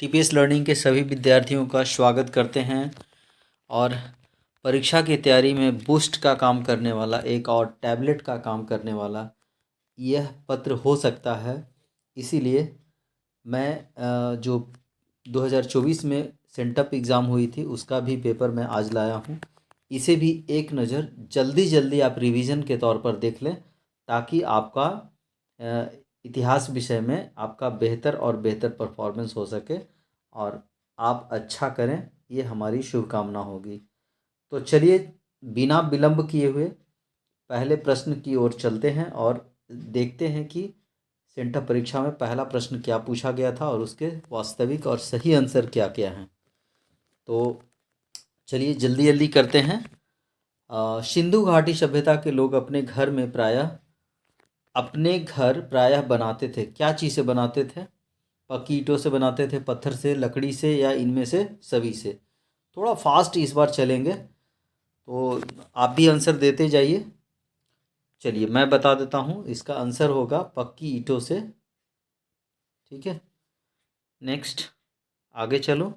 TPS learning के सभी विद्यार्थियों का स्वागत करते हैं और परीक्षा की तैयारी में बूस्ट का काम करने वाला एक और टैबलेट का काम करने वाला यह पत्र हो सकता है। इसीलिए मैं जो 2024 में सेंटअप एग्ज़ाम हुई थी उसका भी पेपर मैं आज लाया हूँ। इसे भी एक नज़र जल्दी जल्दी आप रिवीजन के तौर पर देख लें ताकि आपका इतिहास विषय में आपका बेहतर और बेहतर परफॉर्मेंस हो सके और आप अच्छा करें, ये हमारी शुभकामना होगी। तो चलिए बिना विलंब किए हुए पहले प्रश्न की ओर चलते हैं और देखते हैं कि सेंटअप परीक्षा में पहला प्रश्न क्या पूछा गया था और उसके वास्तविक और सही आंसर क्या क्या हैं। तो चलिए जल्दी जल्दी करते हैं। सिंधु घाटी सभ्यता के लोग अपने घर प्रायः बनाते थे। क्या चीज़ से बनाते थे? पक्की ईंटों से बनाते थे, पत्थर से, लकड़ी से, या इनमें से सभी से? थोड़ा फास्ट इस बार चलेंगे तो आप भी आंसर देते जाइए। चलिए मैं बता देता हूँ, इसका आंसर होगा पक्की ईंटों से। ठीक है, नेक्स्ट आगे चलो।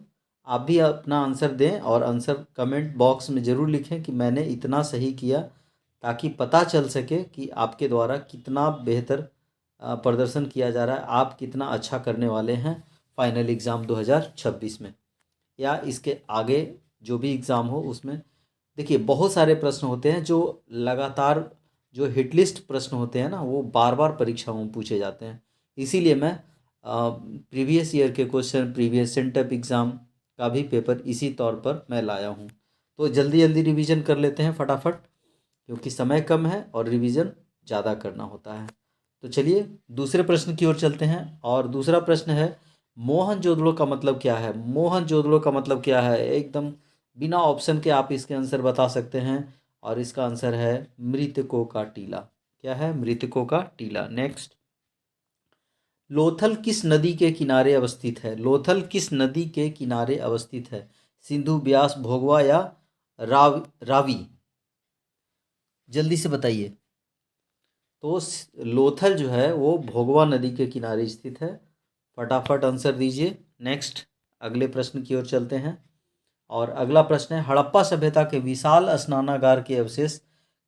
आप भी अपना आंसर दें और आंसर कमेंट बॉक्स में ज़रूर लिखें कि मैंने इतना सही किया, ताकि पता चल सके कि आपके द्वारा कितना बेहतर प्रदर्शन किया जा रहा है, आप कितना अच्छा करने वाले हैं फाइनल एग्ज़ाम 2026 में या इसके आगे जो भी एग्ज़ाम हो उसमें। देखिए बहुत सारे प्रश्न होते हैं जो लगातार, जो हिट लिस्ट प्रश्न होते हैं ना, वो बार बार परीक्षाओं में पूछे जाते हैं। इसीलिए मैं प्रीवियस ईयर के क्वेश्चन, प्रीवियस सेंटअप एग्ज़ाम का भी पेपर इसी तौर पर मैं लाया हूँ। तो जल्दी जल्दी रिवीजन कर लेते हैं फटाफट, क्योंकि समय कम है और रिवीजन ज़्यादा करना होता है। तो चलिए दूसरे प्रश्न की ओर चलते हैं और दूसरा प्रश्न है मोहनजोदड़ो का मतलब क्या है? मोहनजोदड़ो का मतलब क्या है? एकदम बिना ऑप्शन के आप इसके आंसर बता सकते हैं और इसका आंसर है मृतकों का टीला। क्या है? मृतकों का टीला। नेक्स्ट, लोथल किस नदी के किनारे अवस्थित है? लोथल किस नदी के किनारे अवस्थित है? सिंधु, ब्यास, भोगवा या रावी? जल्दी से बताइए। तो लोथल जो है वो भोगवा नदी के किनारे स्थित है। फटाफट आंसर दीजिए। नेक्स्ट अगले प्रश्न की ओर चलते हैं और अगला प्रश्न है हड़प्पा सभ्यता के विशाल स्नानागार के अवशेष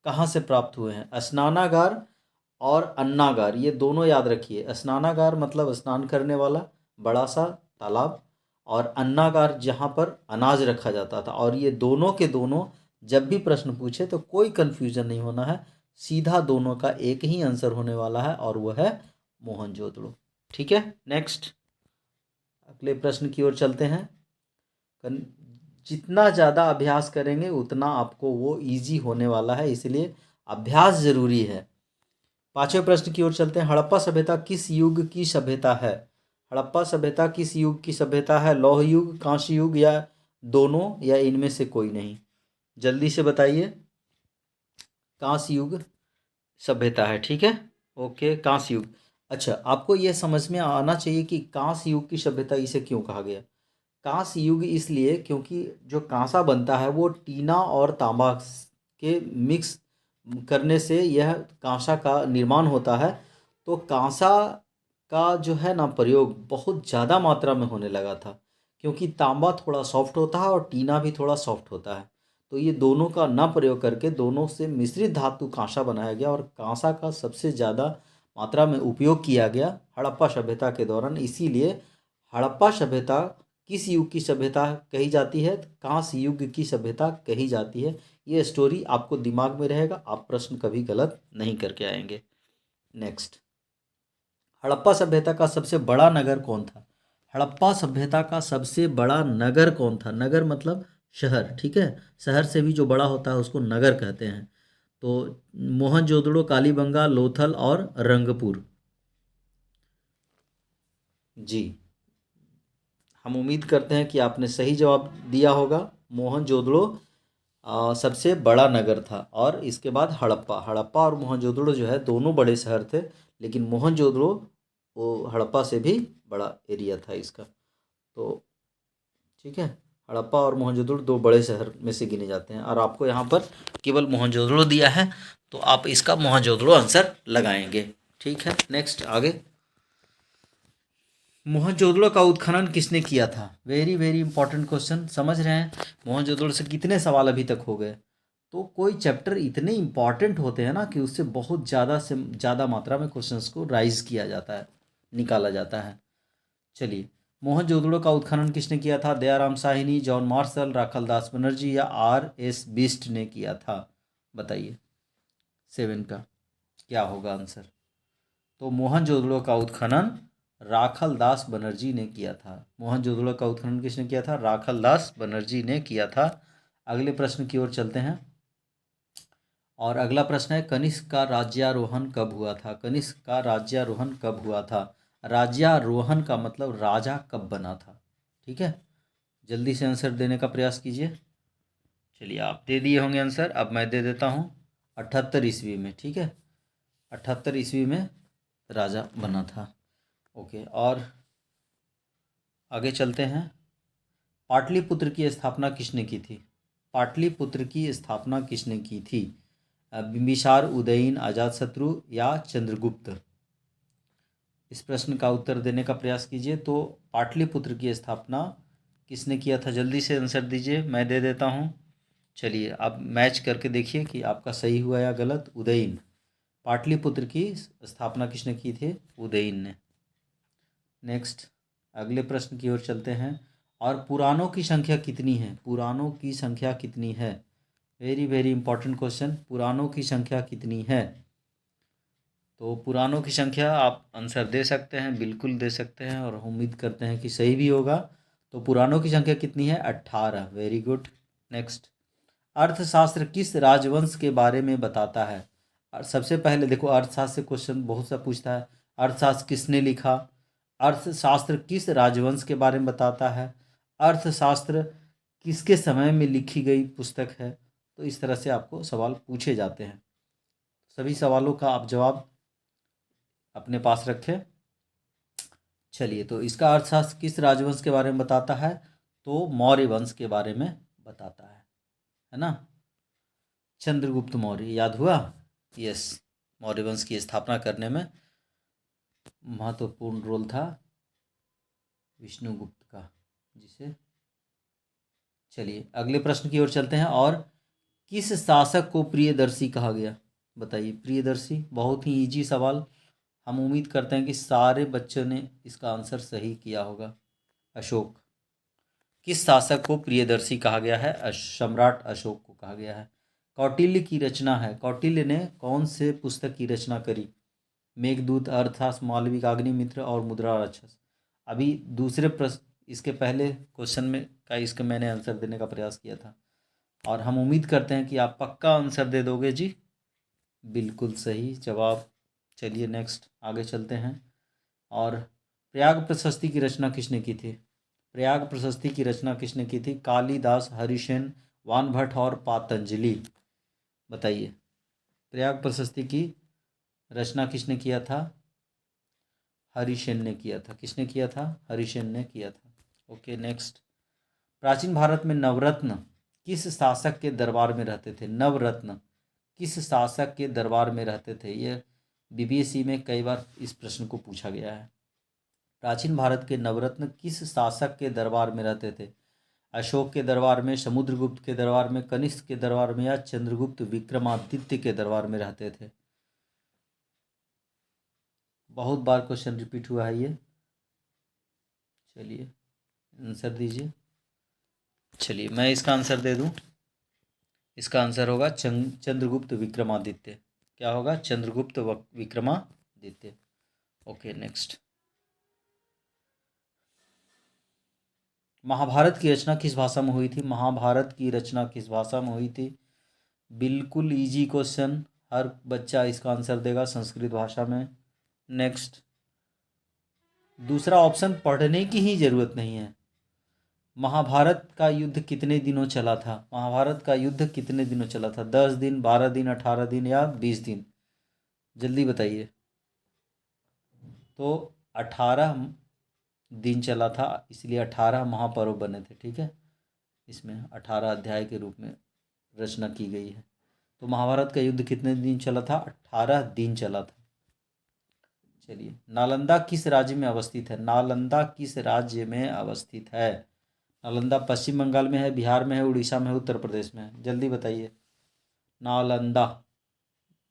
कहाँ से प्राप्त हुए हैं? स्नानागार और अन्नागार, ये दोनों याद रखिए। स्नानागार मतलब स्नान करने वाला बड़ा सा तालाब, और अन्नागार जहाँ पर अनाज रखा जाता था। और ये दोनों के दोनों जब भी प्रश्न पूछे तो कोई कन्फ्यूजन नहीं होना है, सीधा दोनों का एक ही आंसर होने वाला है और वह है मोहनजोदड़ो। ठीक है, नेक्स्ट अगले प्रश्न की ओर चलते हैं। जितना ज़्यादा अभ्यास करेंगे उतना आपको वो इजी होने वाला है, इसलिए अभ्यास ज़रूरी है। पांचवें प्रश्न की ओर चलते हैं। हड़प्पा सभ्यता किस युग की सभ्यता है? हड़प्पा सभ्यता किस युग की सभ्यता है? लौह युग, कांस्य युग या दोनों या इनमें से कोई नहीं? जल्दी से बताइए। कांस्य युग सभ्यता है। ठीक है, ओके, कांस्य युग। अच्छा, आपको यह समझ में आना चाहिए कि कांस्य युग की सभ्यता इसे क्यों कहा गया। कांस्य युग इसलिए क्योंकि जो कांसा बनता है वो टीना और तांबा के मिक्स करने से यह कांसा का निर्माण होता है। तो कांसा का जो है ना प्रयोग बहुत ज़्यादा मात्रा में होने लगा था, क्योंकि तांबा थोड़ा सॉफ्ट होता है और टीना भी थोड़ा सॉफ्ट होता है। तो ये दोनों का ना प्रयोग करके दोनों से मिश्रित धातु कांसा बनाया गया और कांसा का सबसे ज़्यादा मात्रा में उपयोग किया गया हड़प्पा सभ्यता के दौरान। इसीलिए हड़प्पा सभ्यता किस युग की सभ्यता कही जाती है? कांस्य युग की सभ्यता कही जाती है। ये स्टोरी आपको दिमाग में रहेगा, आप प्रश्न कभी गलत नहीं करके आएंगे। नेक्स्ट, हड़प्पा सभ्यता का सबसे बड़ा नगर कौन था? हड़प्पा सभ्यता का सबसे बड़ा नगर कौन था? नगर मतलब शहर, ठीक है, शहर से भी जो बड़ा होता है उसको नगर कहते हैं। तो मोहनजोदड़ो, कालीबंगा, लोथल और रंगपुर। जी, हम उम्मीद करते हैं कि आपने सही जवाब दिया होगा। मोहनजोदड़ो सबसे बड़ा नगर था और इसके बाद हड़प्पा। हड़प्पा और मोहनजोदड़ो जो है दोनों बड़े शहर थे, लेकिन मोहनजोदड़ो वो हड़प्पा से भी बड़ा एरिया था इसका। तो ठीक है, हड़प्पा और मोहनजोदड़ो दो बड़े शहर में से गिने जाते हैं और आपको यहाँ पर केवल मोहनजोदड़ो दिया है, तो आप इसका मोहनजोदड़ो आंसर लगाएंगे। ठीक है, नेक्स्ट आगे। मोहनजोदड़ो का उत्खनन किसने किया था? Very very important question. समझ रहे हैं मोहनजोदड़ो से कितने सवाल अभी तक हो गए? तो कोई चैप्टर इतने इंपॉर्टेंट होते हैं ना कि उससे बहुत ज़्यादा से ज़्यादा मात्रा में क्वेश्चंस को राइज किया जाता है, निकाला जाता है। चलिए, मोहनजोदड़ो का उत्खनन किसने किया था? दयाराम साहनी, जॉन मार्शल, राखलदास बनर्जी या R.S. बिस्ट ने किया था? बताइए 7 का क्या होगा आंसर? तो मोहनजोदड़ो का उत्खनन राखलदास बनर्जी ने किया था। मोहनजोदड़ो का उत्खनन किसने किया था? राखलदास बनर्जी ने किया था। अगले प्रश्न की ओर चलते हैं और अगला प्रश्न है, कनिष्क का राज्यारोहण कब हुआ था? कनिष्क का राज्यारोहण कब हुआ था? राज्यारोहण का मतलब राजा कब बना था? ठीक है, जल्दी से आंसर देने का प्रयास कीजिए। चलिए, आप दे दिए होंगे आंसर, अब मैं दे देता हूँ 78 ईस्वी में। ठीक है, 78 ईस्वी में राजा बना था। ओके, और आगे चलते हैं। पाटलिपुत्र की स्थापना किसने की थी? पाटलिपुत्र की स्थापना किसने की थी? बिंबिसार, उदयन, अजातशत्रु या चंद्रगुप्त? इस प्रश्न का उत्तर देने का प्रयास कीजिए। तो पाटलिपुत्र की स्थापना किसने किया था? जल्दी से आंसर दीजिए, मैं दे देता हूँ। चलिए, अब मैच करके देखिए कि आपका सही हुआ या गलत। उदयन, पाटलिपुत्र की स्थापना किसने की थी? उदयन ने। नेक्स्ट, अगले प्रश्न की ओर चलते हैं। और पुराणों की संख्या कितनी है? पुराणों की संख्या कितनी है? Very very important question. पुराणों की संख्या कितनी है? तो पुराणों की संख्या आप आंसर दे सकते हैं, बिल्कुल दे सकते हैं, और उम्मीद करते हैं कि सही भी होगा। तो पुराणों की संख्या कितनी है? 18। Very good. नेक्स्ट, अर्थशास्त्र किस राजवंश के बारे में बताता है? और सबसे पहले देखो, अर्थशास्त्र से क्वेश्चन बहुत सा पूछता है। अर्थशास्त्र किसने लिखा? अर्थशास्त्र किस राजवंश के बारे में बताता है? अर्थशास्त्र किसके समय में लिखी गई पुस्तक है? तो इस तरह से आपको सवाल पूछे जाते हैं। सभी सवालों का आप जवाब अपने पास रखें। चलिए, तो इसका अर्थशास्त्र किस राजवंश के बारे में बताता है? तो मौर्य वंश के बारे में बताता है ना? चंद्रगुप्त मौर्य, याद हुआ? यस, मौर्य वंश की स्थापना करने में महत्वपूर्ण रोल था विष्णुगुप्त का, जिसे। चलिए, अगले प्रश्न की ओर चलते हैं। और किस शासक को प्रियदर्शी कहा गया? बताइए, प्रियदर्शी बहुत ही इजी सवाल। हम उम्मीद करते हैं कि सारे बच्चों ने इसका आंसर सही किया होगा। अशोक। किस शासक को प्रियदर्शी कहा गया है? सम्राट अशोक को कहा गया है। कौटिल्य की रचना है, कौटिल्य ने कौन से पुस्तक की रचना करी? मेघदूत, अर्थशास्त्र, मालविक, अग्निमित्र और मुद्रा राक्षस। अभी दूसरे प्रश्न, इसके पहले क्वेश्चन में का इसका मैंने आंसर देने का प्रयास किया था, और हम उम्मीद करते हैं कि आप पक्का आंसर दे दोगे जी। बिल्कुल सही जवाब। चलिए, नेक्स्ट आगे चलते हैं। और प्रयाग प्रशस्ति की रचना किसने की थी? प्रयाग प्रशस्ति की रचना किसने की थी? कालिदास, हरिसेन, वानभट्ट और पातंजलि। बताइए, प्रयाग प्रशस्ति की रचना किसने किया था? हरिसेन ने किया था। किसने किया था? हरिसेन ने किया था। Okay, next. प्राचीन भारत में नवरत्न किस शासक के दरबार में रहते थे? नवरत्न किस शासक के दरबार में रहते थे? ये बीबीएसई में कई बार इस प्रश्न को पूछा गया है। प्राचीन भारत के नवरत्न किस शासक के दरबार में रहते थे? अशोक के दरबार में, समुद्रगुप्त के दरबार में, कनिष्क के दरबार में या चंद्रगुप्त विक्रमादित्य के दरबार में रहते थे? बहुत बार क्वेश्चन रिपीट हुआ है ये। चलिए, आंसर दीजिए। चलिए, मैं इसका आंसर दे दूं। इसका आंसर होगा चंद्रगुप्त विक्रमादित्य। क्या होगा? चंद्रगुप्त विक्रमादित्य। Okay, next. महाभारत की रचना किस भाषा में हुई थी? महाभारत की रचना किस भाषा में हुई थी? बिल्कुल इजी क्वेश्चन, हर बच्चा इसका आंसर देगा, संस्कृत भाषा में। नेक्स्ट, दूसरा ऑप्शन पढ़ने की ही जरूरत नहीं है। महाभारत का युद्ध कितने दिनों चला था? महाभारत का युद्ध कितने दिनों चला था? 10 दिन, 12 दिन, 18 दिन या 20 दिन? जल्दी बताइए। तो 18 दिन चला था, इसलिए 18 महापर्व बने थे। ठीक है, इसमें 18 अध्याय के रूप में रचना की गई है। तो महाभारत का युद्ध कितने दिन चला था? 18 दिन चला था। चलिए, नालंदा किस राज्य में अवस्थित है? नालंदा किस राज्य में अवस्थित है? नालंदा पश्चिम बंगाल में है, बिहार में है, उड़ीसा में है, उत्तर प्रदेश में है? जल्दी बताइए। Nalanda,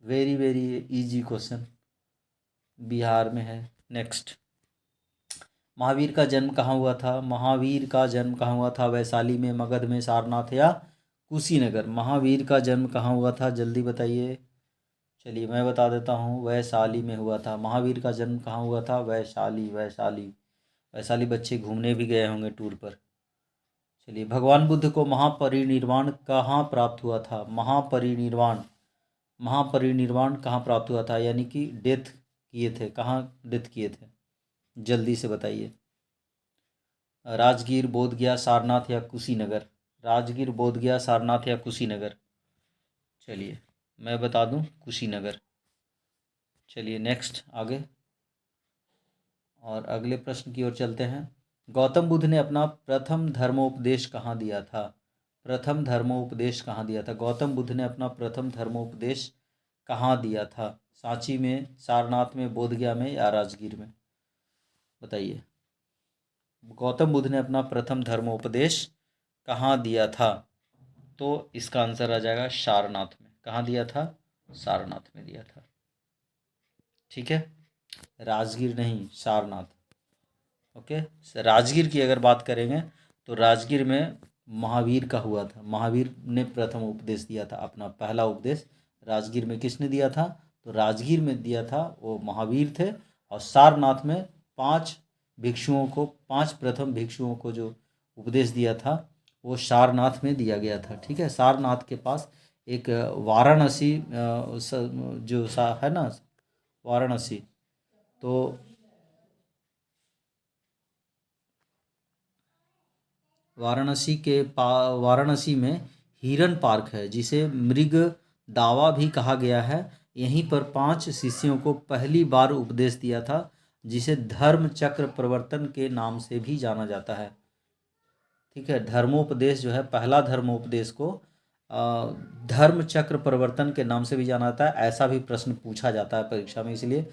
very very easy question, Bihar में है। नेक्स्ट, महावीर का जन्म कहाँ हुआ था? महावीर का जन्म कहाँ हुआ था? वैशाली में, मगध में, सारनाथ या कुशीनगर? महावीर का जन्म कहाँ हुआ था? जल्दी बताइए। चलिए मैं बता देता हूँ, वैशाली में हुआ था। महावीर का जन्म कहाँ हुआ था? वैशाली, वैशाली। वैशाली बच्चे घूमने भी गए होंगे टूर पर। चलिए, भगवान बुद्ध को महापरिनिर्वाण कहाँ प्राप्त हुआ था? महापरिनिर्वाण, महापरिनिर्वाण कहाँ प्राप्त हुआ था? यानी कि डेथ किए थे, कहाँ डेथ किए थे? जल्दी से बताइए। राजगीर, बोधगया, सारनाथ या कुशीनगर? राजगीर, बोधगया, सारनाथ या कुशीनगर? चलिए मैं बता दूं, कुशीनगर। चलिए नेक्स्ट, आगे और अगले प्रश्न की ओर चलते हैं। गौतम बुद्ध ने अपना प्रथम धर्मोपदेश कहाँ दिया था? प्रथम धर्मोपदेश कहाँ दिया था? गौतम बुद्ध ने अपना प्रथम धर्मोपदेश कहाँ दिया था? सांची में, सारनाथ में, बोधगया में या राजगीर में? बताइए। गौतम बुद्ध ने अपना प्रथम धर्मोपदेश कहाँ दिया था? तो इसका आंसर आ जाएगा सारनाथ में। कहाँ दिया था? सारनाथ में दिया था। ठीक है, राजगीर नहीं, सारनाथ। ओके, राजगीर की अगर बात करेंगे तो राजगीर में महावीर का हुआ था। महावीर ने प्रथम उपदेश दिया था, अपना पहला उपदेश राजगीर में किसने दिया था? तो राजगीर में दिया था वो महावीर थे। और सारनाथ में 5 भिक्षुओं को, 5 प्रथम भिक्षुओं को जो उपदेश दिया था वो सारनाथ में दिया गया था। ठीक है, सारनाथ के पास एक वाराणसी जो है ना, वाराणसी, तो वाराणसी में हिरन पार्क है, जिसे मृग दावा भी कहा गया है। यहीं पर 5 शिष्यों को पहली बार उपदेश दिया था, जिसे धर्म चक्र प्रवर्तन के नाम से भी जाना जाता है। ठीक है, धर्मोपदेश जो है, पहला धर्मोपदेश को धर्म चक्र प्रवर्तन के नाम से भी जाना जाता है। ऐसा भी प्रश्न पूछा जाता है परीक्षा में, इसलिए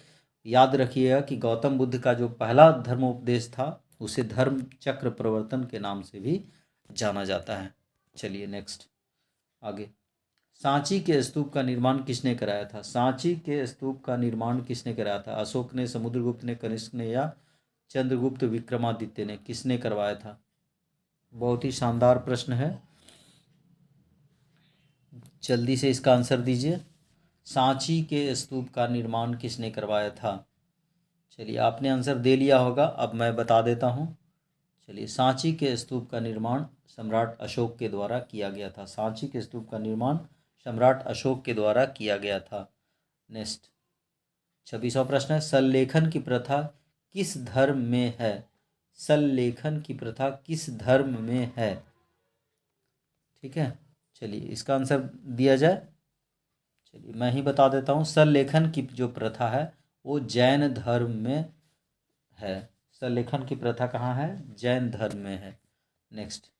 याद रखिएगा कि गौतम बुद्ध का जो पहला धर्मोपदेश था उसे धर्म चक्र प्रवर्तन के नाम से भी जाना जाता है। चलिए नेक्स्ट, आगे। सांची के स्तूप का निर्माण किसने कराया था? सांची के स्तूप का निर्माण किसने कराया था? अशोक ने, समुद्रगुप्त ने, कनिष्क ने या चंद्रगुप्त विक्रमादित्य ने? किसने करवाया था? बहुत ही शानदार प्रश्न है, जल्दी से इसका आंसर दीजिए। सांची के स्तूप का निर्माण किसने करवाया था? चलिए, आपने आंसर दे लिया होगा, अब मैं बता देता हूँ। चलिए, सांची के स्तूप का निर्माण सम्राट अशोक के द्वारा किया गया था। सांची के स्तूप का निर्माण सम्राट अशोक के द्वारा किया गया था। नेक्स्ट, 26वां प्रश्न है, सल्लेखन की प्रथा किस धर्म में है? सल्लेखन की प्रथा किस धर्म में है? ठीक है, चलिए इसका आंसर दिया जाए। चलिए मैं ही बता देता हूँ, सल्लेखन की जो प्रथा है वो जैन धर्म में है। सल्लेखन की प्रथा कहाँ है? जैन धर्म में है। नेक्स्ट,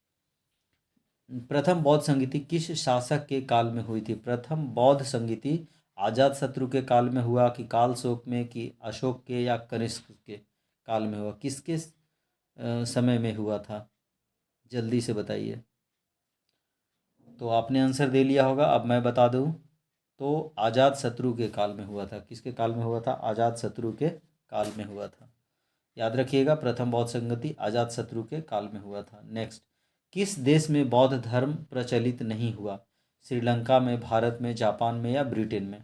प्रथम बौद्ध संगीति किस शासक के काल में हुई थी? प्रथम बौद्ध संगीति अजातशत्रु के काल में हुआ कि कालशोक में, कि अशोक के या कनिष्क के काल में हुआ? किसके समय में हुआ था? जल्दी से बताइए। तो आपने आंसर दे लिया होगा, अब मैं बता दूं, तो अजातशत्रु के काल में हुआ था। किसके काल में हुआ था? अजातशत्रु के काल में हुआ था। याद रखिएगा, प्रथम बौद्ध संगति अजातशत्रु के काल में हुआ था। नेक्स्ट, किस देश में बौद्ध धर्म प्रचलित नहीं हुआ? श्रीलंका में, भारत में, जापान में या ब्रिटेन में?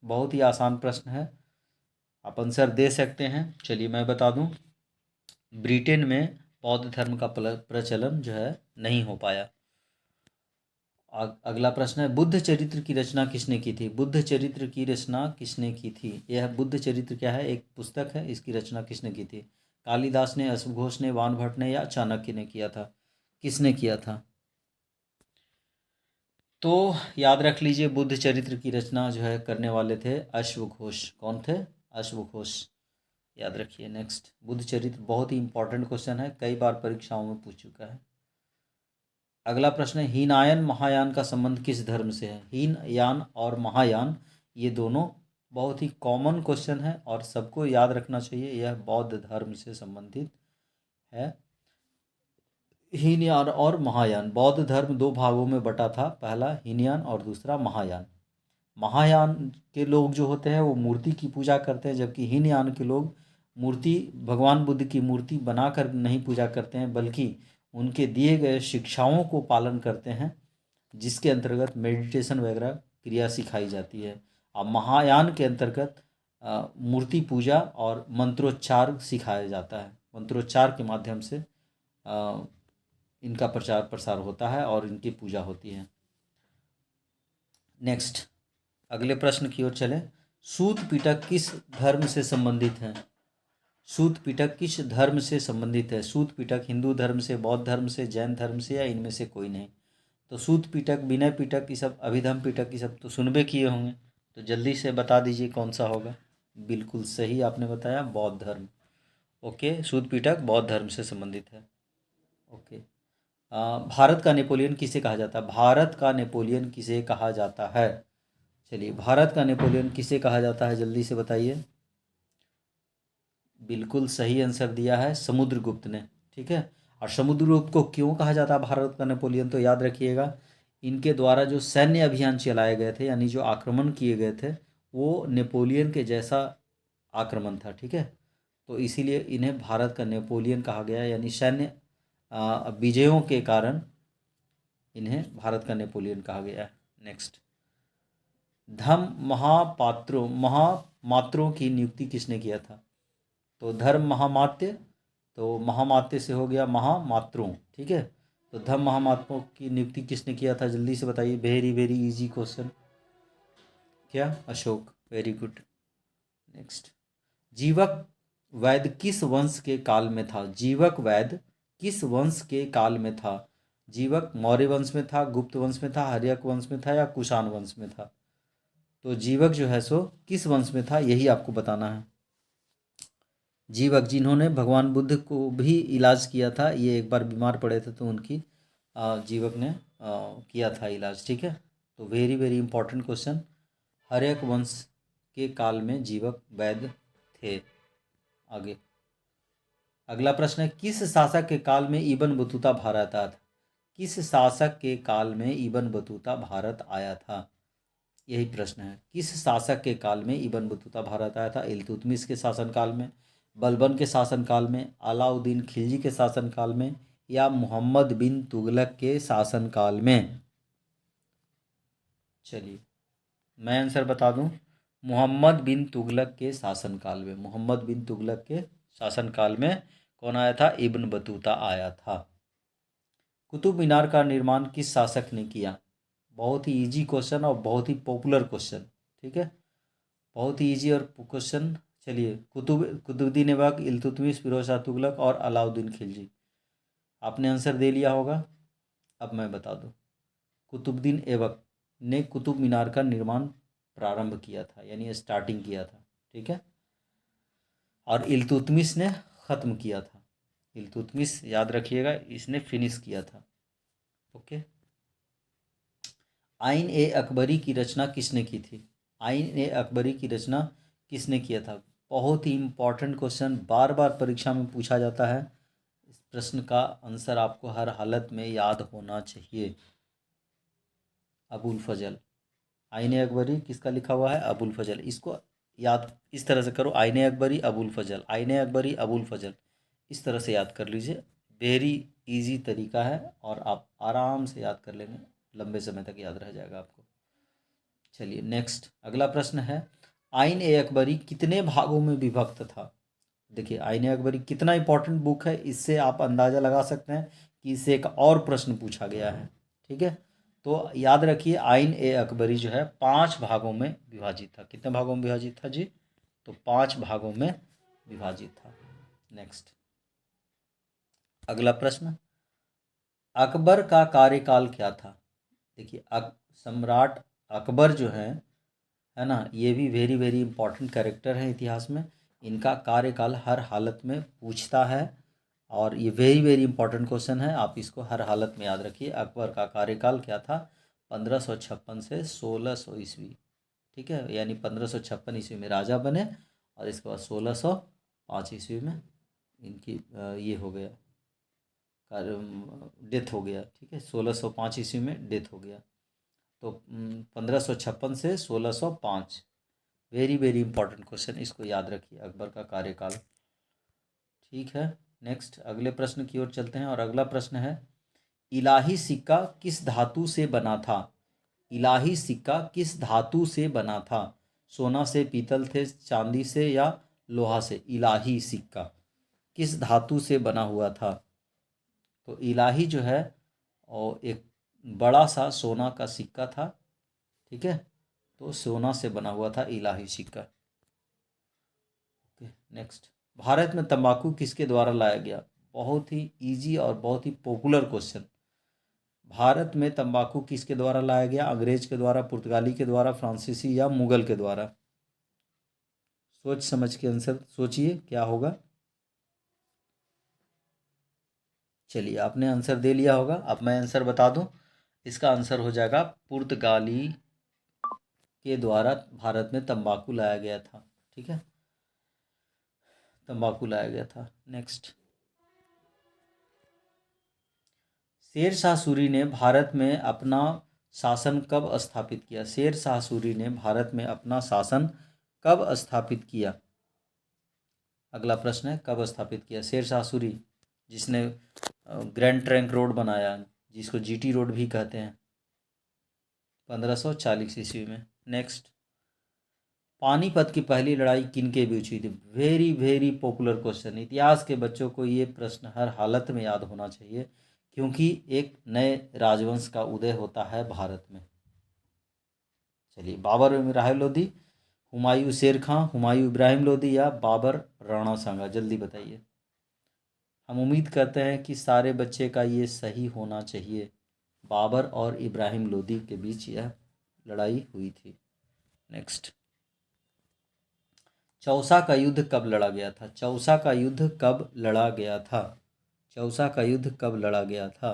बहुत ही आसान प्रश्न है, आप आंसर दे सकते हैं। चलिए मैं बता दूं, ब्रिटेन में बौद्ध धर्म का प्रचलन जो है नहीं हो पाया। अगला प्रश्न है, बुद्ध चरित्र की रचना किसने की थी? बुद्ध चरित्र की रचना किसने की थी? यह बुद्ध चरित्र क्या है? एक पुस्तक है, इसकी रचना किसने की थी? कालिदास ने, अश्वघोष ने, वानभट्ट ने या चाणक्य ने किया था? किसने किया था? तो याद रख लीजिए, बुद्ध चरित्र की रचना जो है करने वाले थे अश्वघोष। कौन थे? अश्वघोष, याद रखिए। नेक्स्ट, बुद्ध चरित्र बहुत ही इंपॉर्टेंट क्वेश्चन है, कई बार परीक्षाओं में पूछ चुका है। अगला प्रश्न है, हीनयान महायान का संबंध किस धर्म से है? हीनयान और महायान ये दोनों बहुत ही कॉमन क्वेश्चन है और सबको याद रखना चाहिए, यह बौद्ध धर्म से संबंधित है। हीनयान और महायान, बौद्ध धर्म दो भागों में बटा था, पहला हीनयान और दूसरा महायान। महायान के लोग जो होते हैं वो मूर्ति की पूजा करते हैं, जबकि हीनयान के लोग मूर्ति, भगवान बुद्ध की मूर्ति बनाकर नहीं पूजा करते हैं, बल्कि उनके दिए गए शिक्षाओं को पालन करते हैं, जिसके अंतर्गत मेडिटेशन वगैरह क्रिया सिखाई जाती है। अब महायान के अंतर्गत मूर्ति पूजा और मंत्रोच्चार सिखाया जाता है। मंत्रोच्चार के माध्यम से इनका प्रचार प्रसार होता है और इनकी पूजा होती है। नेक्स्ट, अगले प्रश्न की ओर चलें। सूत पिटक किस धर्म से संबंधित है? सूत पिटक किस धर्म से संबंधित है? सूत पिटक हिंदू धर्म से, बौद्ध धर्म से, जैन धर्म से, या इनमें से कोई नहीं? तो सूत पिटक, विनय पिटक, ये सब, अभिधम पिटक, ये सब तो सुनबे किए होंगे, तो जल्दी से बता दीजिए कौन सा होगा। बिल्कुल सही आपने बताया, बौद्ध धर्म। ओके, सूत पिटक बौद्ध धर्म से संबंधित है। ओके, भारत का नेपोलियन किसे कहा जाता है? भारत का नेपोलियन किसे कहा जाता है? चलिए, भारत का नेपोलियन किसे कहा जाता है, जल्दी से बताइए। बिल्कुल सही आंसर दिया है समुद्रगुप्त ने। ठीक है, और समुद्रगुप्त को क्यों कहा जाता है भारत का नेपोलियन, तो याद रखिएगा, इनके द्वारा जो सैन्य अभियान चलाए गए थे, यानी जो आक्रमण किए गए थे, वो नेपोलियन के जैसा आक्रमण था। ठीक है, तो इसीलिए इन्हें भारत का नेपोलियन कहा गया, यानी सैन्य विजयों के कारण इन्हें भारत का नेपोलियन कहा गया है। नेक्स्ट, धम्म महामात्रों की नियुक्ति किसने किया था? तो धर्म महामात्य, तो महामात्य से हो गया महामात्रों। ठीक है, तो धम्म महामात्रों की नियुक्ति किसने किया था, जल्दी से बताइए। Very very easy question. क्या? अशोक। Very good. नेक्स्ट, जीवक वैद्य किस वंश के काल में था? जीवक वैद्य किस वंश के काल में था? जीवक मौर्य वंश में था, गुप्त वंश में था, हर्यक वंश में था, या कुषाण वंश में था? तो जीवक जो है सो किस वंश में था, यही आपको बताना है। जीवक जिन्होंने भगवान बुद्ध को भी इलाज किया था, ये एक बार बीमार पड़े थे तो उनकी जीवक ने किया था इलाज। ठीक है, तो very very important question. Haryanka वंश के काल में जीवक वैद्य थे। आगे अगला प्रश्न है, किस शासक के काल में इब्न बतूता भारत आया था? किस शासक के काल में इब्न बतूता भारत आया था? यही प्रश्न है, किस शासक के काल में इब्न बतूता भारत आया था? इल्तुतमिश के शासनकाल में, बलबन के शासनकाल में, अलाउद्दीन खिलजी के शासनकाल में, या मोहम्मद बिन तुगलक के शासनकाल में? चलिए, मैं आंसर बता दूं, मोहम्मद बिन तुगलक के शासनकाल में। मोहम्मद बिन तुगलक के शासनकाल में कौन आया था? इब्न बतूता आया था। कुतुब मीनार का निर्माण किस शासक ने किया? बहुत ही इजी क्वेश्चन और बहुत ही पॉपुलर क्वेश्चन। ठीक है, बहुत ही इजी और क्वेश्चन। चलिए, कुतुबुद्दीन ऐबक, इल्तुतमिश, फिरोज शाह तुगलक और अलाउद्दीन खिलजी। आपने आंसर दे लिया होगा, अब मैं बता दूं। कुतुबुद्दीन ऐबक ने कुतुब मीनार का निर्माण प्रारंभ किया था, यानी स्टार्टिंग किया था। ठीक है, और इल्तुतमिश ने ख़त्म किया था। इल्तुतमिश याद रखिएगा, इसने फिनिश किया था। ओके, आइन ए अकबरी की रचना किसने की थी? आइन ए अकबरी की रचना किसने किया था? बहुत ही इम्पॉर्टेंट क्वेश्चन, बार बार परीक्षा में पूछा जाता है। इस प्रश्न का आंसर आपको हर हालत में याद होना चाहिए। अबुल फजल। आइन ए अकबरी किसका लिखा हुआ है? अबुल फजल। इसको याद इस तरह से करो, आइन ए अकबरी अबुल फजल, आइन ए अकबरी अबुल फजल, इस तरह से याद कर लीजिए। वेरी इजी तरीका है और आप आराम से याद कर लेंगे, लंबे समय तक याद रह जाएगा आपको। चलिए, नेक्स्ट अगला प्रश्न है, आइन ए अकबरी कितने भागों में विभक्त था? देखिए, आइन ए अकबरी कितना इंपॉर्टेंट बुक है, इससे आप अंदाज़ा लगा सकते हैं कि इससे एक और प्रश्न पूछा गया है। ठीक है, तो याद रखिए, आइन ए अकबरी जो है 5 भागों में विभाजित था। कितने भागों में विभाजित था जी? तो 5 भागों में विभाजित था। नेक्स्ट अगला प्रश्न, अकबर का कार्यकाल क्या था? देखिए, सम्राट अकबर जो है ना, ये भी वेरी वेरी इंपॉर्टेंट कैरेक्टर है इतिहास में। इनका कार्यकाल हर हालत में पूछता है और ये वेरी वेरी इंपॉर्टेंट क्वेश्चन है, आप इसको हर हालत में याद रखिए। अकबर का कार्यकाल क्या था? 1556 से 1600 ईस्वी। ठीक है, यानी 1556 ईस्वी में राजा बने और इसके बाद 1605 ईस्वी में इनकी ये हो गया, डेथ हो गया। ठीक है, 1605 ईस्वी में डेथ हो गया। तो 1556 से 1605, वेरी वेरी इंपॉर्टेंट क्वेश्चन, इसको याद रखिए, अकबर का कार्यकाल। ठीक है, नेक्स्ट अगले प्रश्न की ओर चलते हैं और अगला प्रश्न है, इलाही सिक्का किस धातु से बना था? इलाही सिक्का किस धातु से बना था? सोना से, पीतल थे, चांदी से या लोहा से? इलाही सिक्का किस धातु से बना हुआ था? तो इलाही जो है और एक बड़ा सा सोना का सिक्का था। ठीक है, तो सोना से बना हुआ था इलाही सिक्का। ओके, नेक्स्ट, भारत में तंबाकू किसके द्वारा लाया गया? बहुत ही इजी और बहुत ही पॉपुलर क्वेश्चन। भारत में तंबाकू किसके द्वारा लाया गया? अंग्रेज के द्वारा, पुर्तगाली के द्वारा, फ्रांसीसी या मुगल के द्वारा? सोच समझ के आंसर सोचिए क्या होगा। चलिए, आपने आंसर दे लिया होगा, अब मैं आंसर बता दूं। इसका आंसर हो जाएगा पुर्तगाली के द्वारा भारत में तंबाकू लाया गया था। ठीक है, तंबाकू लाया गया था। नेक्स्ट, शेर शाह सूरी ने भारत में अपना शासन कब स्थापित किया? शेर शाह सूरी ने भारत में अपना शासन कब स्थापित किया? अगला प्रश्न है, कब स्थापित किया शेर शाह सूरी, जिसने ग्रैंड ट्रंक रोड बनाया, जिसको जीटी रोड भी कहते हैं, 1540 ईस्वी में। नेक्स्ट, पानीपत की पहली लड़ाई किन के बीच हुई थी? वेरी वेरी पॉपुलर क्वेश्चन, इतिहास के बच्चों को ये प्रश्न हर हालत में याद होना चाहिए, क्योंकि एक नए राजवंश का उदय होता है भारत में। चलिए, बाबर इब्राहिम लोदी, हुमायूं शेर खां, हुमायूं इब्राहिम लोदी या बाबर राणा सांगा? जल्दी बताइए। हम उम्मीद करते हैं कि सारे बच्चे का ये सही होना चाहिए। बाबर और इब्राहिम लोदी के बीच यह लड़ाई हुई थी। नेक्स्ट, चौसा का युद्ध कब लड़ा गया था? चौसा का युद्ध कब लड़ा गया था? चौसा का युद्ध कब लड़ा गया था?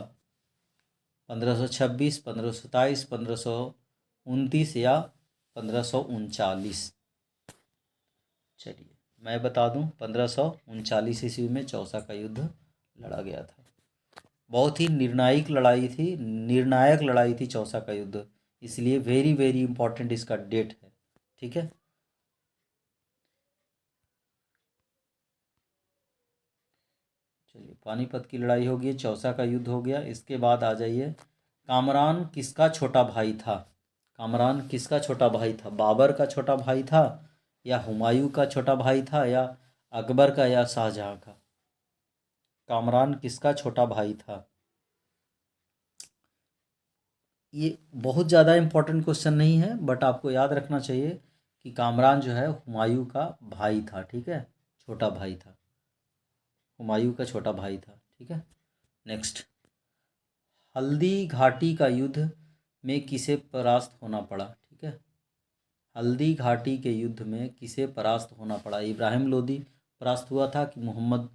1526, 1527, 1529 या 1539? चलिए, मैं बता दूं, 1539 ईस्वी में चौसा का युद्ध लड़ा गया था। बहुत ही निर्णायक लड़ाई थी, निर्णायक लड़ाई थी चौसा का युद्ध, इसलिए वेरी वेरी इंपॉर्टेंट इसका डेट है। ठीक है, चलिए, पानीपत की लड़ाई हो गई, चौसा का युद्ध हो गया। इसके बाद आ जाइए, कामरान किसका छोटा भाई था? कामरान किसका छोटा भाई था? बाबर का छोटा भाई था या हुमायूं का छोटा भाई था या अकबर का या शाहजहां का? कामरान किसका छोटा भाई था? ये बहुत ज़्यादा इम्पोर्टेंट क्वेश्चन नहीं है, बट आपको याद रखना चाहिए कि कामरान जो है हुमायूं का भाई था। ठीक है, छोटा भाई था, हुमायूं का छोटा भाई था। ठीक है, नेक्स्ट, हल्दी घाटी का युद्ध में किसे परास्त होना पड़ा? ठीक है, हल्दी घाटी के युद्ध में किसे परास्त होना पड़ा? इब्राहिम लोदी परास्त हुआ था कि मोहम्मद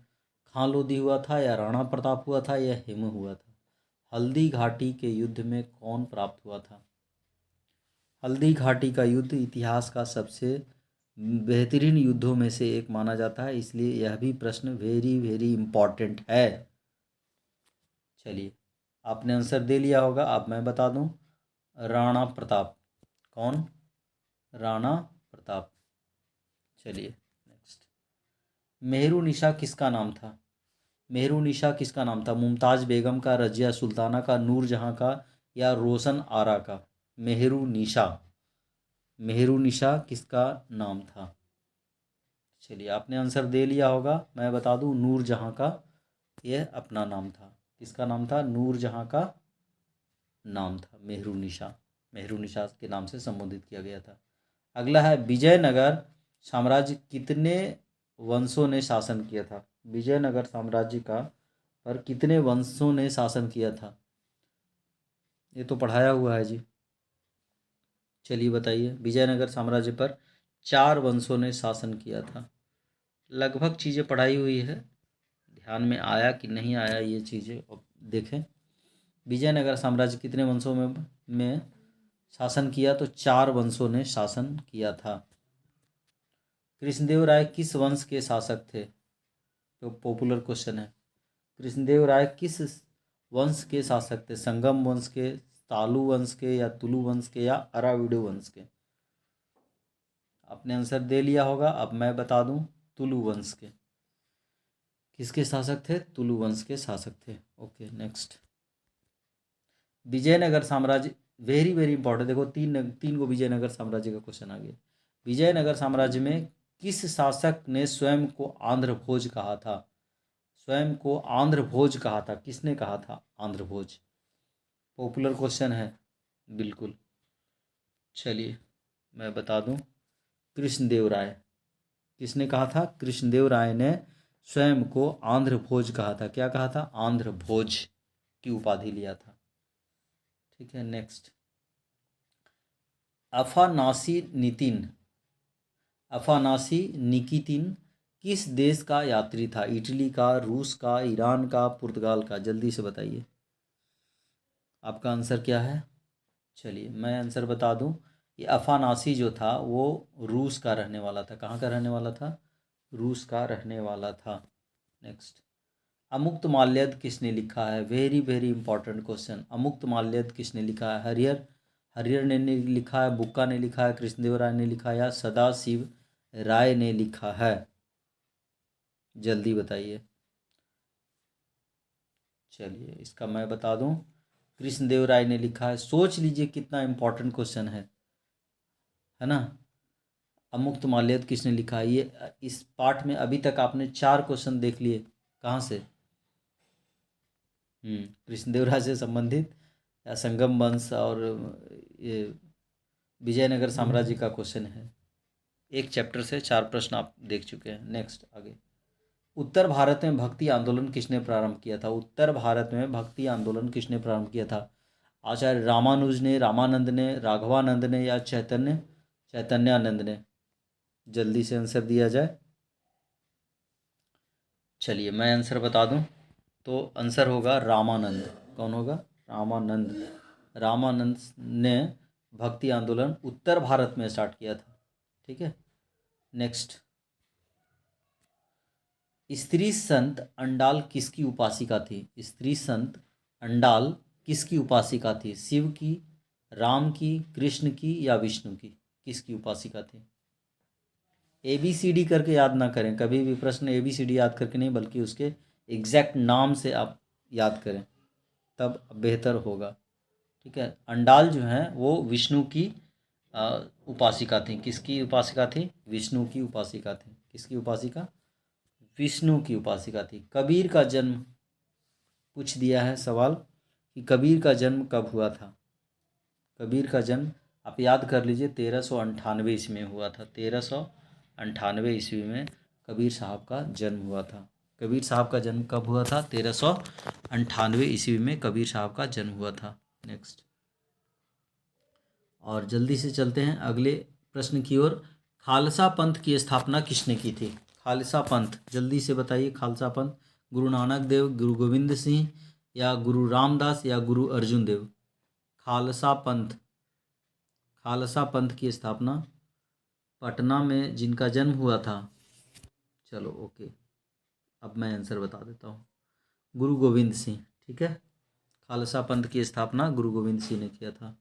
खां लोदी हुआ था या राणा प्रताप हुआ था या हेमू हुआ था? हल्दी घाटी के युद्ध में कौन प्राप्त हुआ था? हल्दी घाटी का युद्ध इतिहास का सबसे बेहतरीन युद्धों में से एक माना जाता है, इसलिए यह भी प्रश्न वेरी वेरी इम्पॉर्टेंट है। चलिए, आपने आंसर दे लिया होगा, अब मैं बता दूं, राणा प्रताप। कौन? राणा प्रताप। चलिए, नेक्स्ट, मेहरुनिशा किसका नाम था? मेहरुनिशा किसका नाम था? मुमताज़ बेगम का, रजिया सुल्ताना का, नूरजहां का या रोशन आरा का? मेहरुनिशा, मेहरुनिशा किसका नाम था? चलिए, आपने आंसर दे लिया होगा, मैं बता दूं, नूरजहां का यह अपना नाम था। किसका नाम था? नूरजहां का नाम था मेहरुनिशा, मेहरुनिशा के नाम से संबोधित किया गया था। अगला है, विजयनगर साम्राज्य कितने वंशों ने शासन किया था? विजयनगर साम्राज्य का पर कितने वंशों ने शासन किया था? ये तो पढ़ाया हुआ है जी। चलिए बताइए, विजयनगर साम्राज्य पर 4 वंशों ने शासन किया था। लगभग चीज़ें पढ़ाई हुई है, ध्यान में आया कि नहीं आया ये चीज़ें अब देखें। विजयनगर साम्राज्य कितने वंशों में शासन किया? तो 4 वंशों ने शासन किया था। कृष्णदेव राय किस वंश के शासक थे? तो पॉपुलर क्वेश्चन है। कृष्णदेव राय किस वंश के शासक थे? संगम वंश के, तालु वंश के, या तुलु वंश के, या अराविडो वंश के? आपने आंसर दे लिया होगा। अब मैं बता दूं, तुलु वंश के। किसके शासक थे? तुलु वंश के शासक थे। Okay, next. विजयनगर साम्राज्य, वेरी वेरी इंपॉर्टेंट। देखो तीन तीन को विजयनगर साम्राज्य का क्वेश्चन आ गया। विजयनगर साम्राज्य में किस शासक ने स्वयं को आंध्र भोज कहा था? स्वयं को आंध्र भोज कहा था, किसने कहा था आंध्र भोज? पॉपुलर क्वेश्चन है, बिल्कुल। चलिए मैं बता दूं, कृष्णदेव राय। किसने कहा था? कृष्णदेव राय ने स्वयं को आंध्र भोज कहा था। क्या कहा था? आंध्र भोज की उपाधि लिया था। ठीक है, नेक्स्ट। अफानासी निकितिन किस देश का यात्री था? इटली का, रूस का, ईरान का, पुर्तगाल का? जल्दी से बताइए, आपका आंसर क्या है? चलिए मैं आंसर बता दूं, ये अफानासी जो था वो रूस का रहने वाला था। कहाँ का रहने वाला था? रूस का रहने वाला था। नेक्स्ट। अमुक्त माल्यद किसने लिखा है? Very very important question. Amuktamalyada किसने लिखा है? हरिहर हरिहर ने लिखा है, बुक्का ने लिखा है, कृष्णदेव राय ने लिखा है, या सदाशिव राय ने लिखा है? जल्दी बताइए। चलिए इसका मैं बता दूं, कृष्णदेव राय ने लिखा है। सोच लीजिए कितना इंपॉर्टेंट क्वेश्चन है ना। अमुक्त माल्यद किसने लिखा है? ये इस पाठ में अभी तक आपने 4 क्वेश्चन देख लिए। कहाँ से? कृष्णदेव राय से संबंधित, या संगम वंश, और ये विजयनगर साम्राज्य का क्वेश्चन है। एक चैप्टर से 4 प्रश्न आप देख चुके हैं। नेक्स्ट आगे। उत्तर भारत में भक्ति आंदोलन किसने प्रारंभ किया था? उत्तर भारत में भक्ति आंदोलन किसने प्रारंभ किया था? आचार्य रामानुज ने, रामानंद ने, राघवानंद ने, या चैतन्यानंद ने? जल्दी से आंसर दिया जाए। चलिए मैं आंसर बता दूं, तो आंसर होगा रामानंद। कौन होगा? रामानंद। रामानंद ने भक्ति आंदोलन उत्तर भारत में स्टार्ट किया था। ठीक है, नेक्स्ट। स्त्री संत अंडाल किसकी उपासिका थी? स्त्री संत अंडाल किसकी उपासिका थी? शिव की, राम की, कृष्ण की, या विष्णु की? किसकी उपासिका थी? ABCD करके याद ना करें कभी भी। प्रश्न ABCD याद करके नहीं, बल्कि उसके एग्जैक्ट नाम से आप याद करें, तब बेहतर होगा। ठीक है, अंडाल जो है वो विष्णु की उपासिका थी। किसकी उपासिका थी? विष्णु की उपासिका थी। किसकी उपासिका? विष्णु की उपासिका थी। कबीर का जन्म, पूछ दिया है सवाल कि कबीर का जन्म कब हुआ था? कबीर का जन्म आप याद कर लीजिए, 1398 ईस्वी में हुआ था। 1398 ईस्वी में कबीर साहब का जन्म हुआ था। कबीर साहब का जन्म कब हुआ था? 1398 ईस्वी में कबीर साहब का जन्म हुआ था। नेक्स्ट। और जल्दी से चलते हैं अगले प्रश्न की ओर। खालसा पंथ की स्थापना किसने की थी? खालसा पंथ, जल्दी से बताइए। खालसा पंथ, गुरु नानक देव, गुरु गोविंद सिंह, या गुरु रामदास, या गुरु अर्जुन देव? खालसा पंथ, खालसा पंथ की स्थापना पटना में जिनका जन्म हुआ था, चलो ओके, अब मैं आंसर बता देता हूँ, गुरु गोविंद सिंह। ठीक है, खालसा पंथ की स्थापना गुरु गोविंद सिंह ने किया था।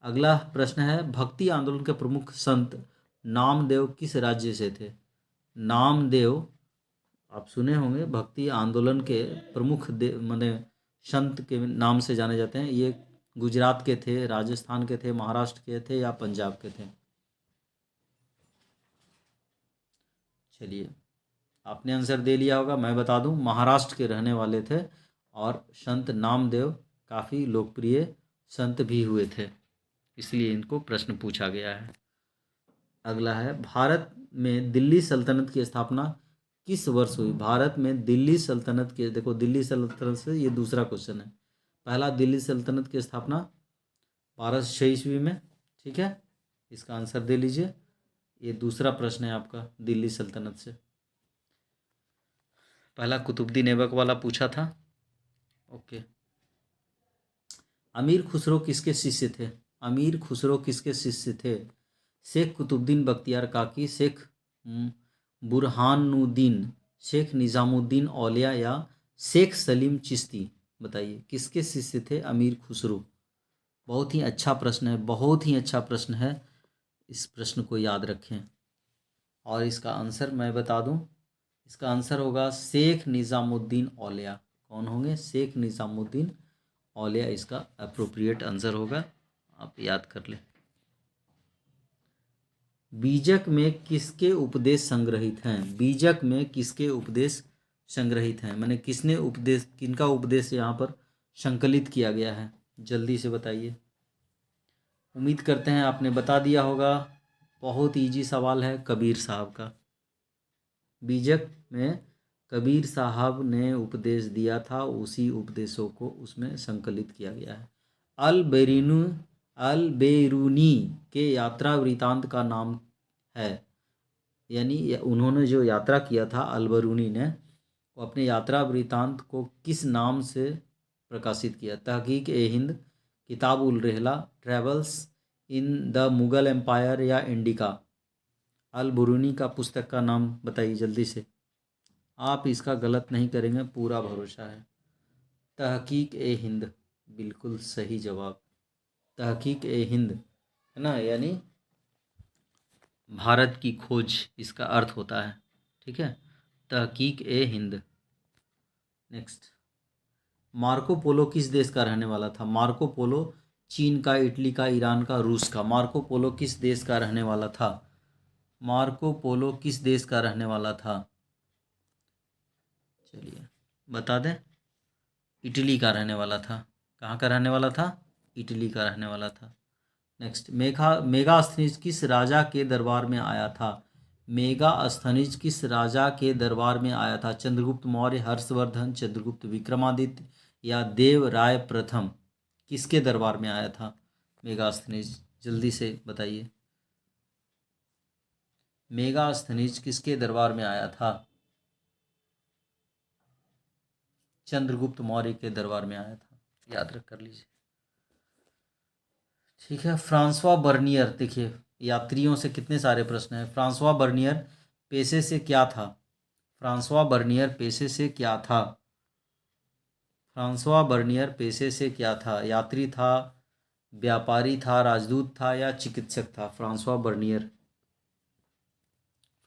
अगला प्रश्न है, भक्ति आंदोलन के प्रमुख संत नामदेव किस राज्य से थे? नामदेव आप सुने होंगे, भक्ति आंदोलन के प्रमुख माने संत के नाम से जाने जाते हैं। ये गुजरात के थे, राजस्थान के थे, महाराष्ट्र के थे, या पंजाब के थे? चलिए आपने आंसर दे लिया होगा। मैं बता दूं, महाराष्ट्र के रहने वाले थे, और संत नामदेव काफ़ी लोकप्रिय संत भी हुए थे, इसलिए इनको प्रश्न पूछा गया है। अगला है, भारत में दिल्ली सल्तनत की स्थापना किस वर्ष हुई? भारत में दिल्ली सल्तनत के, देखो दिल्ली सल्तनत से ये दूसरा क्वेश्चन है। पहला, दिल्ली सल्तनत की स्थापना 1206 ईस्वी में। ठीक है, इसका आंसर दे लीजिए। ये दूसरा प्रश्न है आपका दिल्ली सल्तनत से। पहला कुतुबुद्दीन ऐबक वाला पूछा था। ओके। अमीर खुसरो किसके शिष्य थे? अमीर खुसरो किसके शिष्य थे? शेख कुतुबुद्दीन बख्तियार काकी, शेख बुरहानुद्दीन, शेख निज़ामुद्दीन औलिया या शेख सलीम चिश्ती? बताइए किसके शिष्य थे अमीर खुसरो? बहुत ही अच्छा प्रश्न है, बहुत ही अच्छा प्रश्न है। इस प्रश्न को याद रखें। और इसका आंसर मैं बता दूं, इसका आंसर होगा शेख निज़ामुद्दीन औलिया। कौन होंगे? शेख निज़ामुद्दीन औलिया इसका अप्रोप्रिएट आंसर होगा, आप याद कर लें। बीजक में किसके उपदेश संग्रहित हैं? बीजक में किसके उपदेश संग्रहित हैं, मैंने किसने उपदेश, किनका उपदेश यहाँ पर संकलित किया गया है? जल्दी से बताइए। उम्मीद करते हैं आपने बता दिया होगा। बहुत इजी सवाल है, कबीर साहब का। बीजक में कबीर साहब ने उपदेश दिया था, उसी उपदेशों को उसमें संकलित किया गया है। अल बेरूनी के यात्रा वृतांत का नाम है, यानी उन्होंने जो यात्रा किया था अल बरूनी ने, वो अपने यात्रा वृतांत को किस नाम से प्रकाशित किया? तहकीक ए Hind, Kitab ul Rihla, travels in the Mughal empire या इंडिका? अल बरूनी का पुस्तक का नाम बताइए जल्दी से। आप इसका गलत नहीं करेंगे, पूरा भरोसा है। तहकीक ए हिंद, बिल्कुल सही जवाब। तहकीक ए हिंद है ना, यानी भारत की खोज इसका अर्थ होता है। ठीक है, तहकीक ए हिंद। नेक्स्ट, मार्को पोलो किस देश का रहने वाला था? मार्को पोलो चीन का, इटली का, ईरान का, रूस का? मार्को पोलो किस देश का रहने वाला था? मार्को पोलो किस देश का रहने वाला था? चलिए बता दें, इटली का रहने वाला था। कहाँ का रहने वाला था? इटली का रहने वाला था। नेक्स्ट, मेगास्थनीज किस राजा के दरबार में आया था? मेगास्थनीज किस राजा के दरबार में आया था? चंद्रगुप्त मौर्य, हर्षवर्धन, चंद्रगुप्त विक्रमादित्य या देव राय प्रथम? किसके दरबार में आया था मेगास्थनीज? जल्दी से बताइए। मेगास्थनीज किसके दरबार में आया था? चंद्रगुप्त मौर्य के दरबार में आया था, याद रख कर लीजिए। ठीक है, फ्रांसवा बर्नियर, देखिए यात्रियों से कितने सारे प्रश्न हैं। फ्रांसवा बर्नियर पेशे से क्या था? फ्रांसवा बर्नियर पेशे से क्या था? फ्रांसवा बर्नियर पेशे से क्या था? यात्री था, व्यापारी था, राजदूत था या चिकित्सक था? फ्रांसवा बर्नियर,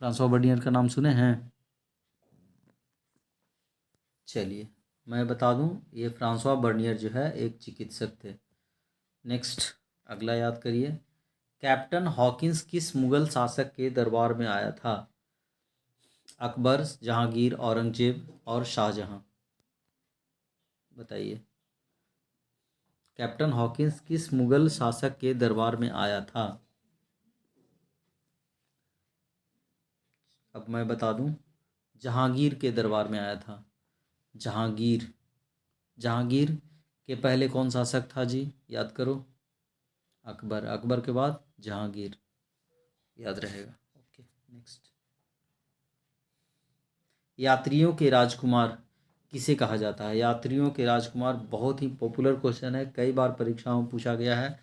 फ्रांसवा बर्नियर का नाम सुने हैं? चलिए मैं बता दूं, ये फ्रांसवा बर्नियर जो है एक चिकित्सक थे। नेक्स्ट, अगला याद करिए। कैप्टन हॉकिंस किस मुगल शासक के दरबार में आया था? अकबर, जहांगीर, औरंगजेब और शाहजहां? बताइए। कैप्टन हॉकिंस किस मुगल शासक के दरबार में आया था? अब मैं बता दूं, जहांगीर के दरबार में आया था। जहांगीर, जहांगीर के पहले कौन शासक था जी? याद करो। अकबर, अकबर के बाद जहांगीर, याद रहेगा। ओके, नेक्स्ट, यात्रियों के राजकुमार किसे कहा जाता है? यात्रियों के राजकुमार बहुत ही पॉपुलर क्वेश्चन है, कई बार परीक्षाओं में पूछा गया है,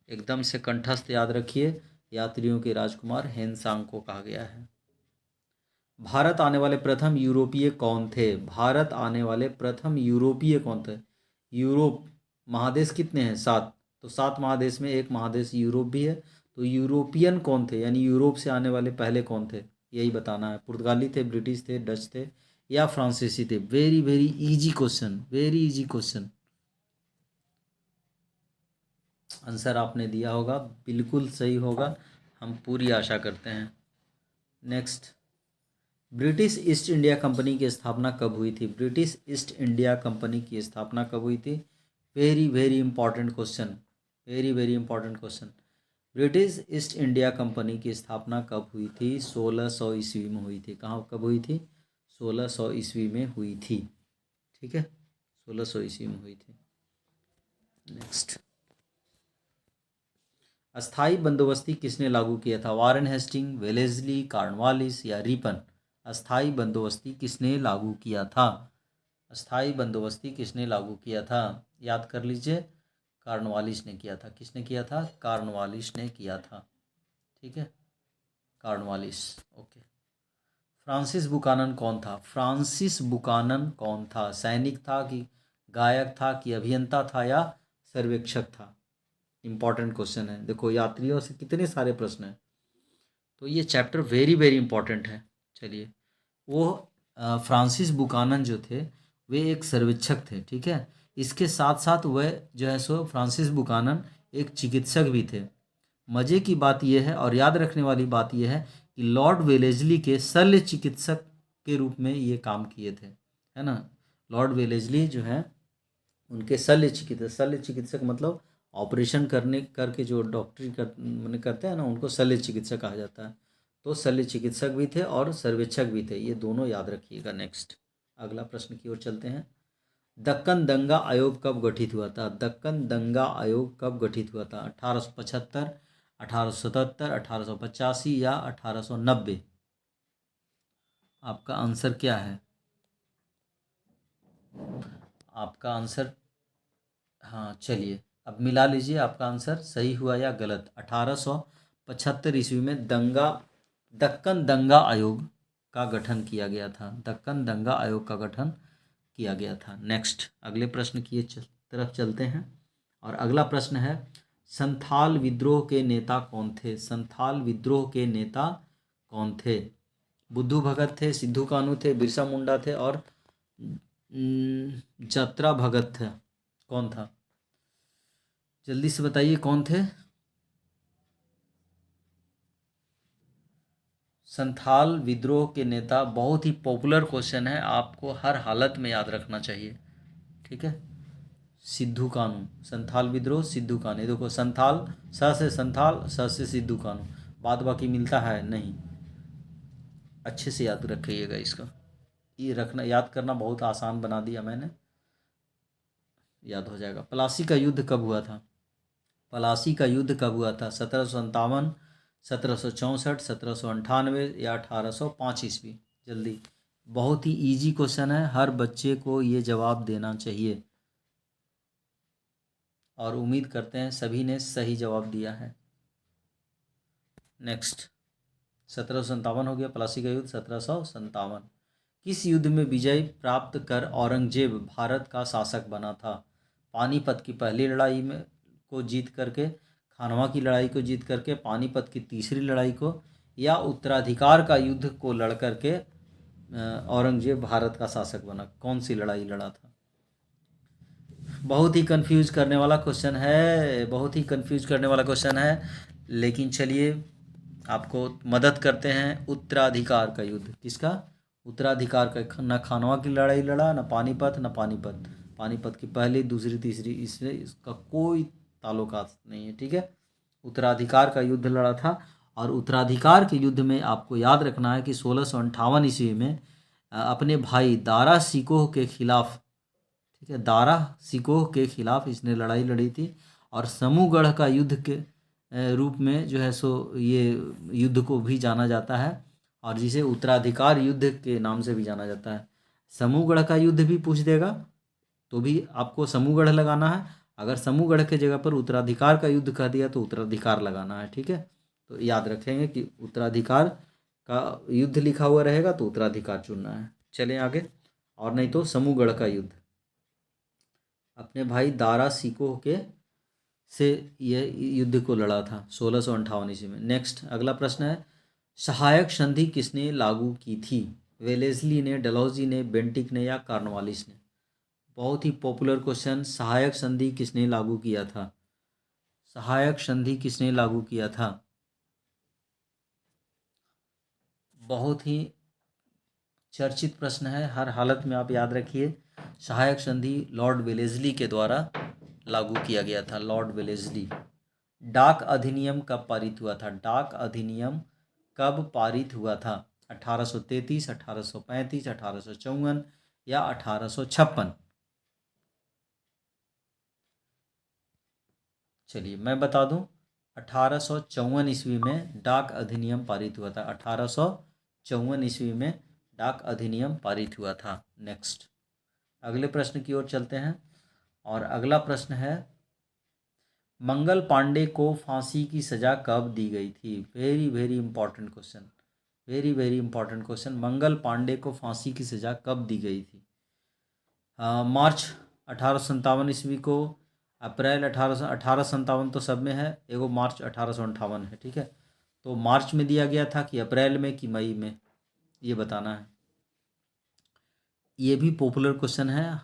एकदम से कंठस्थ याद रखिए। यात्रियों के राजकुमार हेनसांग को कहा गया है। भारत आने वाले प्रथम यूरोपीय कौन थे? भारत आने वाले प्रथम यूरोपीय कौन थे? यूरोप महादेश कितने हैं? 7, तो 7 महादेश में एक महादेश यूरोप भी है, तो यूरोपियन कौन थे, यानी यूरोप से आने वाले पहले कौन थे, यही बताना है। पुर्तगाली थे, ब्रिटिश थे, डच थे या फ्रांसीसी थे? Very very easy question, very easy question. Answer आपने दिया होगा, बिल्कुल सही होगा, हम पूरी आशा करते हैं। Next, British east India company की स्थापना कब हुई थी? ब्रिटिश ईस्ट इंडिया कंपनी की स्थापना कब हुई थी? Very very important question, very very important question. British east India company की स्थापना कब हुई थी? 1600 ईस्वी में हुई थी। कहाँ कब हुई थी? 1600 ईस्वी में हुई थी। ठीक है, 1600 ईस्वी में हुई थी। नेक्स्ट, अस्थाई बंदोबस्ती किसने लागू किया था? वारेन हेस्टिंग, वेलेस्ली, कॉर्नवालिस या रिपन? अस्थाई बंदोबस्ती किसने लागू किया था? अस्थाई बंदोबस्ती किसने लागू किया था? याद कर लीजिए। कॉर्नवालिस ने किया था। किसने किया था? कॉर्नवालिस ने किया था। ठीक है, कॉर्नवालिस। ओके। फ्रांसिस बुकानन कौन था? फ्रांसिस बुकानन कौन था? सैनिक था कि गायक था कि अभियंता था या सर्वेक्षक था? इंपॉर्टेंट क्वेश्चन है। देखो यात्रियों से कितने सारे प्रश्न हैं, तो ये चैप्टर वेरी वेरी इंपॉर्टेंट है। चलिए, वो फ्रांसिस बुकानन जो थे वे एक सर्वेक्षक थे। ठीक है, इसके साथ साथ वह जो है सो फ्रांसिस बुकानन एक चिकित्सक भी थे। मज़े की बात यह है और याद रखने वाली बात यह है कि लॉर्ड वेलेजली के शल्य चिकित्सक के रूप में ये काम किए थे, है ना। लॉर्ड वेलेजली जो है उनके शल्य चिकित्सक मतलब ऑपरेशन करके जो डॉक्टरी मैंने करते हैं ना, उनको शल्य चिकित्सक कहा जाता है। तो शल्य चिकित्सक भी थे और सर्वेक्षक भी थे, ये दोनों याद रखिएगा। नेक्स्ट अगला प्रश्न की ओर चलते हैं। दक्कन दंगा आयोग कब गठित हुआ था? दक्कन दंगा आयोग कब गठित हुआ था? 1875, 1877, 1885 या 1890? आपका आंसर क्या है? आपका आंसर, हाँ चलिए अब मिला लीजिए, आपका आंसर सही हुआ या गलत। 1875 ईस्वी में दक्कन दंगा आयोग का गठन किया गया था। दक्कन दंगा आयोग का गठन किया गया था। नेक्स्ट अगले प्रश्न की तरफ चलते हैं और अगला प्रश्न है, संथाल विद्रोह के नेता कौन थे? संथाल विद्रोह के नेता कौन थे? बुद्धू भगत थे, सिद्धू कान्हू थे, बिरसा मुंडा थे और जत्रा भगत थे। कौन था? जल्दी से बताइए कौन थे? संथाल विद्रोह के नेता, बहुत ही पॉपुलर क्वेश्चन है, आपको हर हालत में याद रखना चाहिए। ठीक है, सिद्धू कान्हू। संथाल विद्रोह सिद्धू कान्हू। देखो संथाल, स से संथाल, स से सिद्धू कान्हू, बाद बाकी मिलता है नहीं। अच्छे से याद रखिएगा इसका, ये रखना, याद करना बहुत आसान बना दिया मैंने, याद हो जाएगा। प्लासी का युद्ध कब हुआ था? प्लासी का युद्ध कब हुआ था? 1757, 1764, 1798 या 1805 ईस्वी? जल्दी, बहुत ही इजी क्वेश्चन है, हर बच्चे को ये जवाब देना चाहिए और उम्मीद करते हैं सभी ने सही जवाब दिया है। नेक्स्ट 1757 हो गया, प्लासी का युद्ध 1757। किस युद्ध में विजय प्राप्त कर औरंगजेब भारत का शासक बना था? पानीपत की पहली लड़ाई में को जीत करके, खानवा की लड़ाई को जीत करके, पानीपत की तीसरी लड़ाई को, या उत्तराधिकार का युद्ध को लड़ करके औरंगजेब भारत का शासक बना? कौन सी लड़ाई लड़ा था? बहुत ही कंफ्यूज करने वाला क्वेश्चन है, बहुत ही कंफ्यूज करने वाला क्वेश्चन है, लेकिन चलिए आपको मदद करते हैं। उत्तराधिकार का युद्ध। किसका? उत्तराधिकार का। न खानवा की लड़ाई लड़ा, न पानीपत, न पानीपत। पानीपत की पहली, दूसरी, तीसरी, इससे इसका कोई ताल्लुकात नहीं है। ठीक है, उत्तराधिकार का युद्ध लड़ा था। और उत्तराधिकार के युद्ध में आपको याद रखना है कि 1658 ईस्वी में अपने भाई दारा सिकोह के खिलाफ, ठीक है, दारा सिकोह के खिलाफ इसने लड़ाई लड़ी थी। और समूहगढ़ का युद्ध के रूप में जो है सो ये युद्ध को भी जाना जाता है, और जिसे उत्तराधिकार युद्ध के नाम से भी जाना जाता है। समूहगढ़ का युद्ध भी पूछ देगा तो भी आपको समूहगढ़ लगाना है, अगर समूहगढ़ के जगह पर उत्तराधिकार का युद्ध कह दिया तो उत्तराधिकार लगाना है। ठीक है, तो याद रखेंगे कि उत्तराधिकार का युद्ध लिखा हुआ रहेगा तो उत्तराधिकार चुनना है। चलें आगे, और नहीं तो समूहगढ़ का युद्ध अपने भाई दारा सिकोह के से यह युद्ध को लड़ा था 1658 ईस्वी में। नेक्स्ट अगला प्रश्न है, सहायक संधि किसने लागू की थी? वेलेस्ली ने, डलहौजी ने, बेंटिक ने या कॉर्नवालिस ने? बहुत ही पॉपुलर क्वेश्चन, सहायक संधि किसने लागू किया था? सहायक संधि किसने लागू किया था? बहुत ही चर्चित प्रश्न है, हर हालत में आप याद रखिए। सहायक संधि लॉर्ड वेलेस्ली के द्वारा लागू किया गया था। Lord Wellesley. डाक अधिनियम कब पारित हुआ था? डाक अधिनियम कब पारित हुआ था? 1833, 1835, 1854 या 1856? चलिए मैं बता दूं, 1854 ईस्वी में डाक अधिनियम पारित हुआ था। 1854 ईस्वी में डाक अधिनियम पारित हुआ था। नेक्स्ट अगले प्रश्न की ओर चलते हैं और अगला प्रश्न है, मंगल पांडे को फांसी की सज़ा कब दी गई थी? Very very important question, very very important question. Mangal Pandey को फांसी की सज़ा कब दी गई थी? मार्च 1857 ईस्वी को, अप्रैल 1857 तो सब में है, एगो मार्च 1858 है, ठीक है। तो मार्च में दिया गया था कि अप्रैल में कि मई में, ये बताना है। ये भी पॉपुलर क्वेश्चन है,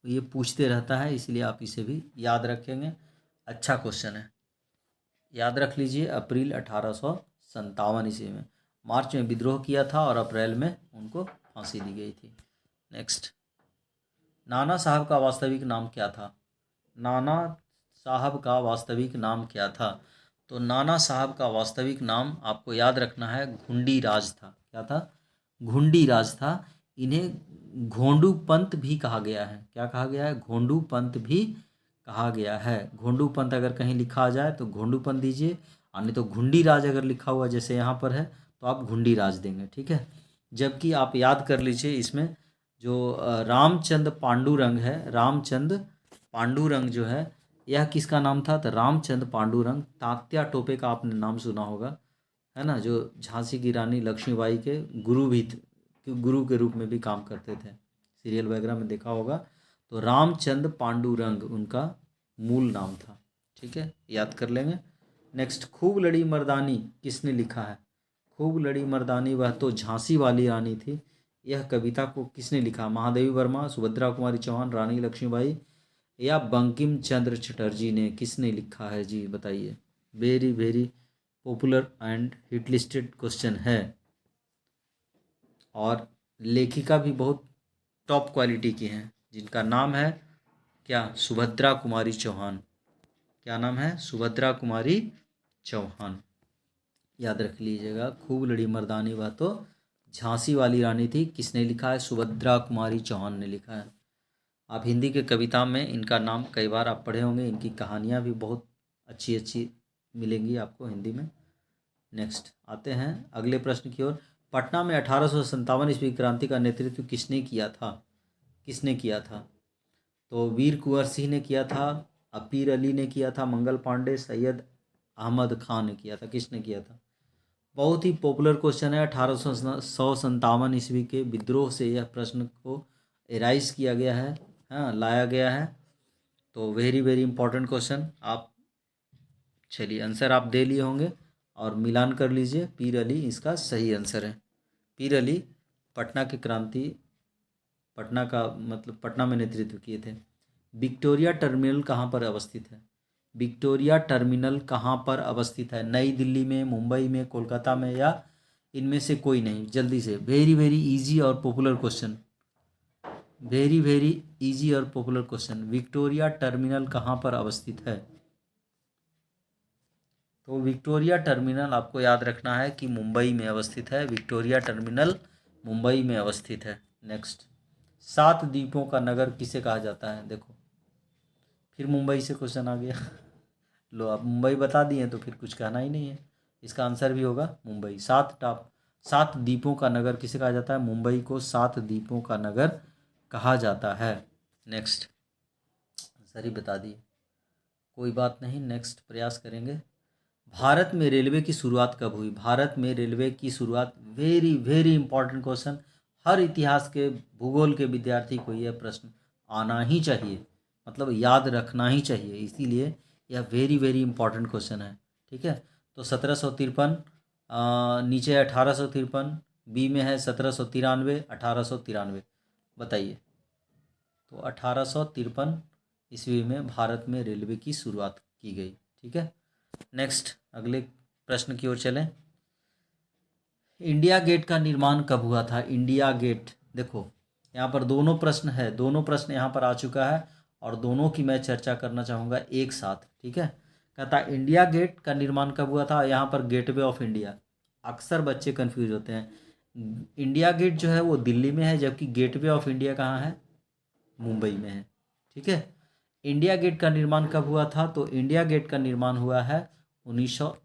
ये पूछते रहता है, इसलिए आप इसे भी याद रखेंगे। अच्छा क्वेश्चन है, याद रख लीजिए। अप्रैल 1857 ईस्वी में, मार्च में विद्रोह किया था और अप्रैल में उनको फांसी दी गई थी। नेक्स्ट, नाना साहब का वास्तविक नाम क्या था? नाना साहब का वास्तविक नाम क्या था? तो नाना साहब का वास्तविक नाम आपको याद रखना है, घुंडी राज था। क्या था? घुंडी राज था। इन्हें घोंडू पंत भी कहा गया है। क्या कहा गया है? घोंडू पंत भी कहा गया है। घोंडू पंत अगर कहीं लिखा आ जाए तो घोंडू पंत दीजिए, और नहीं तो घुंडी राज अगर लिखा हुआ जैसे यहाँ पर है तो आप घुंडी राज देंगे, ठीक है। जबकि आप याद कर लीजिए, इसमें जो रामचंद्र पांडुरंग है, रामचंद्र पांडुरंग जो है, यह किसका नाम था? तो रामचंद्र पांडुरंग तात्या टोपे का आपने नाम सुना होगा, है ना, जो झांसी की रानी लक्ष्मीबाई के गुरु भी गुरु के रूप में भी काम करते थे, सीरियल वगैरह में देखा होगा। तो रामचंद्र पांडुरंग उनका मूल नाम था, ठीक है, याद कर लेंगे। नेक्स्ट, खूब लड़ी मर्दानी किसने लिखा है? खूब लड़ी मर्दानी वह तो झांसी वाली रानी थी। यह कविता को किसने लिखा? महादेवी वर्मा, सुभद्रा कुमारी चौहान, रानी लक्ष्मीबाई या बंकिम चंद्र चटर्जी ने? किसने लिखा है जी, बताइए। Very very popular and hit listed question है, और लेखिका भी बहुत टॉप क्वालिटी की हैं, जिनका नाम है क्या? सुभद्रा कुमारी चौहान। क्या नाम है? सुभद्रा कुमारी चौहान, याद रख लीजिएगा। खूब लड़ी मर्दानी वह तो झांसी वाली रानी थी, किसने लिखा है? सुभद्रा कुमारी चौहान ने लिखा है। आप हिंदी के कविता में इनका नाम कई बार आप पढ़े होंगे, इनकी कहानियाँ भी बहुत अच्छी अच्छी मिलेंगी आपको हिंदी में। नेक्स्ट आते हैं अगले प्रश्न की ओर। पटना में 1857 ईस्वी क्रांति का नेतृत्व किसने किया था? किसने किया था? तो वीर कुंवर सिंह ने किया था, अपीर अली ने किया था, मंगल पांडे, सैयद अहमद खान ने किया था। किसने किया था? बहुत ही पॉपुलर क्वेश्चन है। 1857 ईस्वी के विद्रोह से यह प्रश्न को एराइज किया गया है, हाँ, लाया गया है। तो वेरी वेरी इंपॉर्टेंट क्वेश्चन। आप चलिए आंसर आप दे लिए होंगे और मिलान कर लीजिए। पीर अली इसका सही आंसर है। पीर अली पटना की क्रांति, पटना का मतलब पटना में नेतृत्व किए थे। विक्टोरिया टर्मिनल कहाँ पर अवस्थित है? विक्टोरिया टर्मिनल कहाँ पर अवस्थित है? नई दिल्ली में, मुंबई में, कोलकाता में, या इनमें से कोई नहीं? जल्दी से, वेरी वेरी इजी और popular question, very very easy और पॉपुलर क्वेश्चन। विक्टोरिया टर्मिनल कहाँ पर अवस्थित है? तो विक्टोरिया टर्मिनल आपको याद रखना है कि मुंबई में अवस्थित है। विक्टोरिया टर्मिनल मुंबई में अवस्थित है। नेक्स्ट, 7 द्वीपों का नगर किसे कहा जाता है? देखो फिर मुंबई से क्वेश्चन आ गया। लो, आप मुंबई बता दिए तो फिर कुछ कहना ही नहीं है। इसका आंसर भी होगा मुंबई। 7 द्वीपों का नगर किसे कहा जाता है? मुंबई को 7 द्वीपों का नगर कहा जाता है। नेक्स्ट, आंसर ही बता दिए, कोई बात नहीं, नेक्स्ट प्रयास करेंगे। भारत में रेलवे की शुरुआत कब हुई? भारत में रेलवे की शुरुआत, वेरी वेरी इंपॉर्टेंट क्वेश्चन। हर इतिहास के, भूगोल के विद्यार्थी को यह प्रश्न आना ही चाहिए, मतलब याद रखना ही चाहिए, इसीलिए यह वेरी वेरी इंपॉर्टेंट क्वेश्चन है, ठीक है। तो 1753, नीचे 1853, बी में है 1793, 1893, बताइए। तो 1853 ईस्वी में भारत में रेलवे की शुरुआत की गई, ठीक है। नेक्स्ट अगले प्रश्न की ओर चलें। इंडिया गेट का निर्माण कब हुआ था? इंडिया गेट, देखो यहाँ पर दोनों प्रश्न है, दोनों प्रश्न यहाँ पर आ चुका है और दोनों की मैं चर्चा करना चाहूँगा एक साथ, ठीक है। कहता इंडिया गेट का निर्माण कब हुआ था? यहाँ पर गेटवे ऑफ इंडिया, अक्सर बच्चे कंफ्यूज होते हैं। इंडिया गेट जो है वो दिल्ली में है, जबकि गेटवे ऑफ इंडिया कहाँ है? मुंबई में है, ठीक है। इंडिया गेट का निर्माण कब हुआ था? तो इंडिया गेट का निर्माण हुआ है 1900,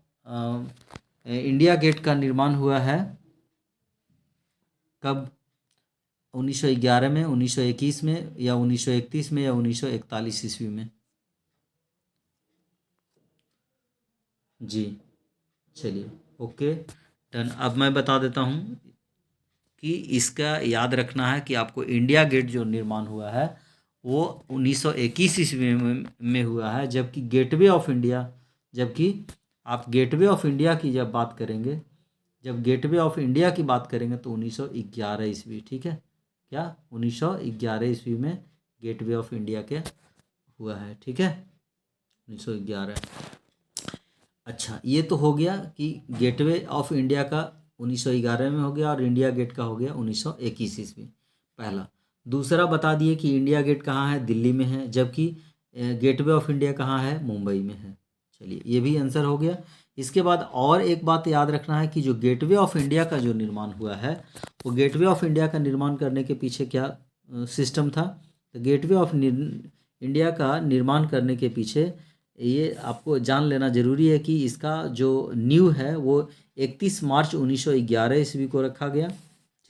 इंडिया गेट का निर्माण हुआ है कब? 1911 में, 1921 में, या 1931 में, या 1941 ईस्वी में? जी। चलिए, ओके, डन। अब मैं बता देता हूँ कि इसका याद रखना है कि आपको इंडिया गेट जो निर्माण हुआ है वो 1921 ईस्वी में हुआ है, जबकि गेटवे ऑफ इंडिया, जबकि आप गेटवे ऑफ इंडिया की जब बात करेंगे, जब गेटवे ऑफ इंडिया की बात करेंगे तो 1911 ईस्वी, ठीक है, क्या 1911 ईस्वी में गेटवे ऑफ इंडिया के हुआ है, ठीक है, 1911। अच्छा, ये तो हो गया कि गेटवे ऑफ इंडिया का 1911 में हो गया और इंडिया गेट का हो गया 1921 ईस्वी, पहला। दूसरा बता दिए कि इंडिया गेट कहाँ है, दिल्ली में है, जबकि गेटवे ऑफ इंडिया कहाँ है, मुंबई में है। चलिए, ये भी आंसर हो गया। इसके बाद और एक बात याद रखना है कि जो गेटवे ऑफ इंडिया का जो निर्माण हुआ है, वो गेटवे ऑफ इंडिया का निर्माण करने के पीछे क्या सिस्टम था। तो गेटवे ऑफ इंडिया का निर्माण करने के पीछे ये आपको जान लेना ज़रूरी है कि इसका जो नींव है वो 31 मार्च 1911 ईस्वी को रखा गया,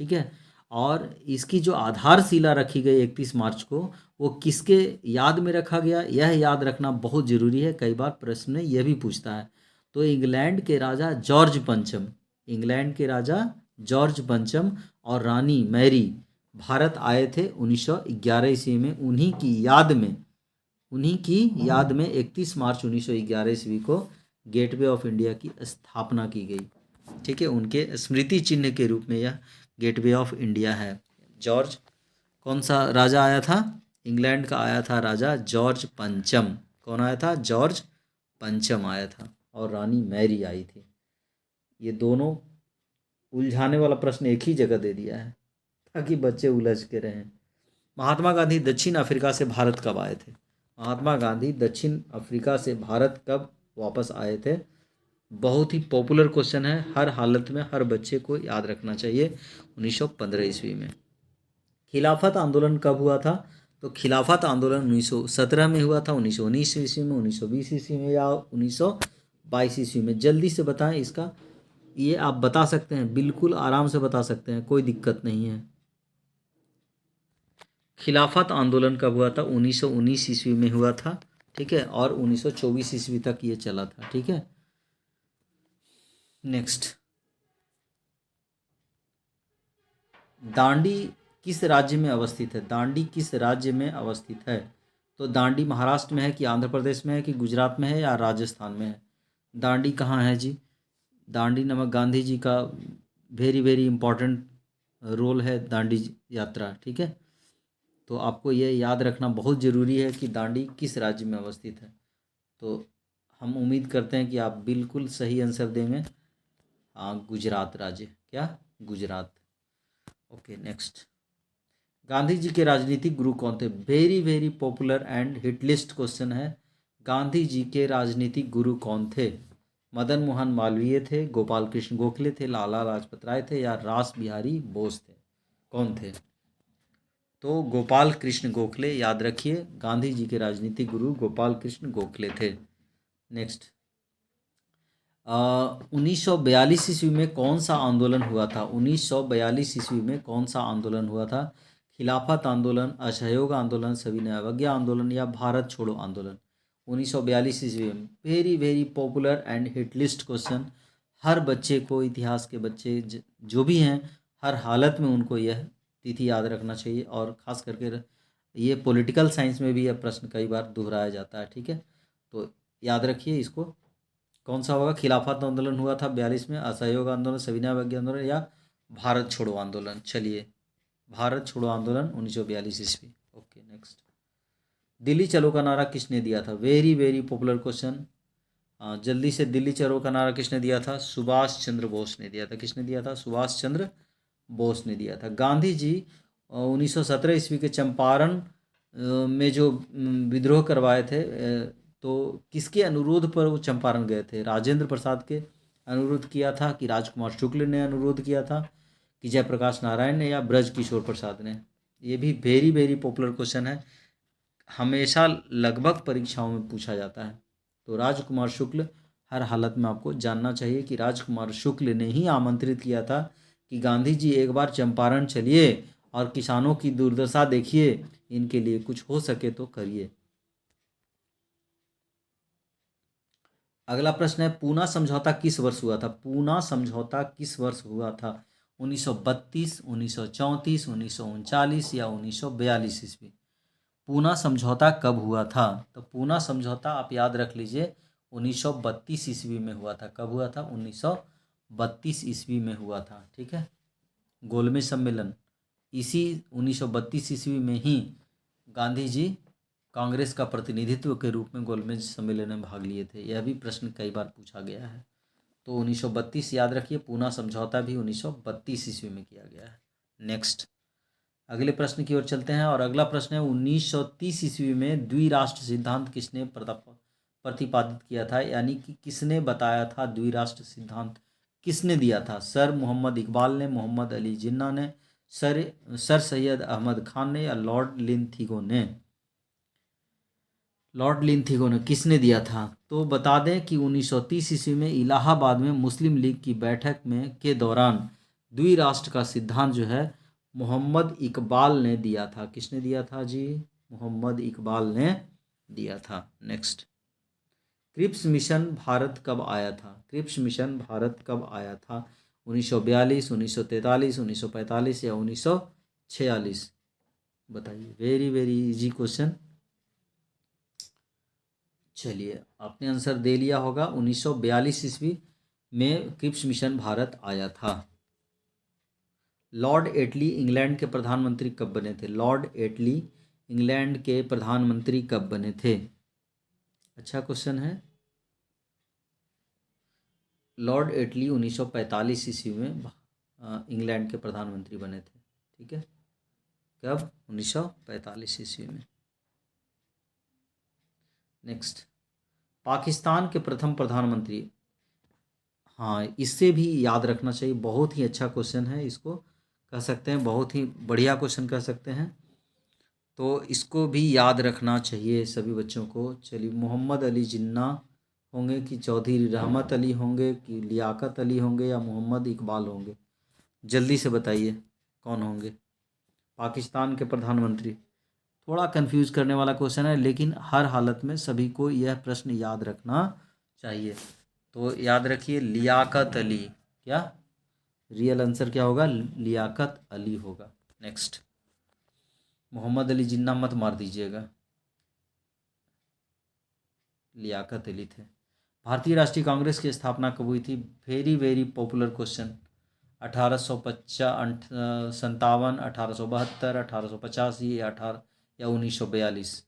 ठीक है। और इसकी जो आधारशिला रखी गई 31 मार्च को, वो किसके याद में रखा गया, यह याद रखना बहुत ज़रूरी है, कई बार प्रश्न में यह भी पूछता है। तो इंग्लैंड के राजा जॉर्ज पंचम, इंग्लैंड के राजा जॉर्ज पंचम और रानी मैरी भारत आए थे 1911 ईस्वी में, उन्हीं की याद में 31 मार्च 1911 ईस्वी को गेटवे ऑफ इंडिया की स्थापना की गई, ठीक है। उनके स्मृति चिन्ह के रूप में यह गेटवे ऑफ इंडिया है। जॉर्ज, कौन सा राजा आया था, इंग्लैंड का आया था राजा जॉर्ज पंचम। कौन आया था, जॉर्ज पंचम आया था, और रानी मैरी आई थी। ये दोनों उलझाने वाला प्रश्न एक ही जगह दे दिया है ताकि बच्चे उलझ के रहें। महात्मा गांधी दक्षिण अफ्रीका से भारत कब आए थे, महात्मा गांधी दक्षिण अफ्रीका से भारत कब वापस आए थे। बहुत ही पॉपुलर क्वेश्चन है, हर हालत में हर बच्चे को याद रखना चाहिए। 1915 ईस्वी में। खिलाफत आंदोलन कब हुआ था, तो खिलाफत आंदोलन 1917 में हुआ था, 1919 ईस्वी में, 1920 ईस्वी में, या 1922 ईस्वी में। जल्दी से बताएं इसका, ये आप बता सकते हैं, बिल्कुल आराम से बता सकते हैं, कोई दिक्कत नहीं है। खिलाफत आंदोलन कब हुआ था, 1919 ईस्वी में हुआ था, ठीक है, और 1924 ईस्वी तक ये चला था, ठीक है। नेक्स्ट, दांडी किस राज्य में अवस्थित है, दांडी किस राज्य में अवस्थित है। तो दांडी महाराष्ट्र में है कि आंध्र प्रदेश में है कि गुजरात में है या राजस्थान में है। दांडी कहाँ है जी, दांडी नमक गांधी जी का वेरी वेरी इंपॉर्टेंट रोल है दांडी यात्रा, ठीक है। तो आपको ये याद रखना बहुत ज़रूरी है कि दांडी किस राज्य में अवस्थित है। तो हम उम्मीद करते हैं कि आप बिल्कुल सही आंसर देंगे। हाँ, गुजरात राज्य, क्या, गुजरात। ओके, नेक्स्ट, गांधी जी के राजनीतिक गुरु कौन थे। Very very popular and hit list question है। गांधी जी के राजनीतिक गुरु कौन थे। मदन मोहन मालवीय थे, गोपाल कृष्ण गोखले थे, लाला लाजपत राय थे, या रास बिहारी बोस थे। कौन थे, तो गोपाल कृष्ण गोखले, याद रखिए, गांधी जी के राजनीतिक गुरु गोपाल कृष्ण गोखले थे। नेक्स्ट, 1942 ईस्वी में कौन सा आंदोलन हुआ था, 1942 ईस्वी में कौन सा आंदोलन हुआ था। खिलाफत आंदोलन, असहयोग आंदोलन, सविनय अवज्ञा आंदोलन, या भारत छोड़ो आंदोलन। 1942 ईस्वी में, very very popular and hit list question, हर बच्चे को, इतिहास के बच्चे जो भी हैं, हर हालत में उनको यह तिथि याद रखना चाहिए। और ख़ास करके ये पॉलिटिकल साइंस में भी यह प्रश्न कई बार दोहराया जाता है, ठीक है। तो याद रखिए इसको, कौन सा होगा, खिलाफत आंदोलन हुआ था 42 में, असहयोग आंदोलन, सविनय अवज्ञा आंदोलन, या भारत छोड़ो आंदोलन। चलिए, भारत छोड़ो आंदोलन 1942 ईस्वी। ओके, नेक्स्ट, दिल्ली चलो का नारा किसने दिया था। Very very popular question. जल्दी से, दिल्ली चलो का नारा किसने दिया था, सुभाष चंद्र बोस ने दिया था। किसने दिया था, सुभाष चंद्र बोस ने दिया था। गांधी जी 1917 ईस्वी के चंपारण में जो विद्रोह करवाए थे, तो किसके अनुरोध पर वो चंपारण गए थे। राजेंद्र प्रसाद के अनुरोध किया था, कि राजकुमार शुक्ल ने अनुरोध किया था, कि जयप्रकाश नारायण ने, या ब्रज किशोर प्रसाद ने। ये भी वेरी वेरी पॉपुलर क्वेश्चन है, हमेशा लगभग परीक्षाओं में पूछा जाता है। तो राजकुमार शुक्ल, हर हालत में आपको जानना चाहिए कि राजकुमार शुक्ल ने ही आमंत्रित किया था कि गांधी जी एक बार चंपारण चलिए और किसानों की दुर्दशा देखिए, इनके लिए कुछ हो सके तो करिए। अगला प्रश्न है, पूना समझौता किस वर्ष हुआ था? पूना समझौता किस वर्ष हुआ था? 1932, 1934, 1939 या 1942 ईस्वी? पूना समझौता कब हुआ था? तो पूना समझौता आप याद रख लीजिए 1932 ईस्वी में हुआ था। कब हुआ था? 1932 ईस्वी में हुआ था। ठीक है, गोलमेज सम्मेलन, इसी 1932 ईस्वी में ही गांधी जी कांग्रेस का प्रतिनिधित्व के रूप में गोलमेज सम्मेलन में भाग लिए थे। यह भी प्रश्न कई बार पूछा गया है। तो 1932 याद रखिए, पूना समझौता भी 1932 ईस्वी में किया गया है। नेक्स्ट, अगले प्रश्न की ओर चलते हैं और अगला प्रश्न है, 1930 ईस्वी में द्विराष्ट्र सिद्धांत किसने प्रतिपादित किया था? यानी कि किसने बताया था द्विराष्ट्र सिद्धांत? किसने दिया था? सर मोहम्मद इकबाल ने, मोहम्मद अली जिन्ना ने, सर सैयद अहमद खान ने या लॉर्ड लिंथिगो ने? लॉर्ड लिंथिगो ने। किसने दिया था? तो बता दें कि 1930 ईस्वी में इलाहाबाद में मुस्लिम लीग की बैठक में के दौरान द्विराष्ट्र का सिद्धांत जो है मोहम्मद इकबाल ने दिया था। किसने दिया था जी? मोहम्मद इकबाल ने दिया था। नेक्स्ट, क्रिप्स मिशन भारत कब आया था? क्रिप्स मिशन भारत कब आया था? 1942, 1943, 1945 या 1946? बताइए, वेरी वेरी इजी क्वेश्चन। चलिए, आपने आंसर दे लिया होगा। 1942 ईस्वी में क्रिप्स मिशन भारत आया था। लॉर्ड एटली इंग्लैंड के प्रधानमंत्री कब बने थे? लॉर्ड एटली इंग्लैंड के प्रधानमंत्री कब बने थे? अच्छा क्वेश्चन है। लॉर्ड एटली 1945 ईस्वी में इंग्लैंड के प्रधानमंत्री बने थे। ठीक है, कब? 1945 ईस्वी में। नेक्स्ट, पाकिस्तान के प्रथम प्रधानमंत्री, हाँ इससे भी याद रखना चाहिए, बहुत ही अच्छा क्वेश्चन है, इसको कह सकते हैं बहुत ही बढ़िया क्वेश्चन कह सकते हैं, तो इसको भी याद रखना चाहिए सभी बच्चों को। चलिए, मोहम्मद अली जिन्ना होंगे कि चौधरी रहमत अली होंगे कि लियाकत अली होंगे या मोहम्मद इकबाल होंगे? जल्दी से बताइए कौन होंगे पाकिस्तान के प्रधानमंत्री? थोड़ा कंफ्यूज करने वाला क्वेश्चन है, लेकिन हर हालत में सभी को यह प्रश्न याद रखना चाहिए। तो याद रखिए, लियाकत अली। क्या रियल आंसर क्या होगा? लियाकत अली होगा। नेक्स्ट, मोहम्मद अली जिन्ना मत मार दीजिएगा, लियाकत अली थे। भारतीय राष्ट्रीय कांग्रेस की स्थापना कब हुई थी? Very very popular question. 1857, 1872, 1885 या 1942?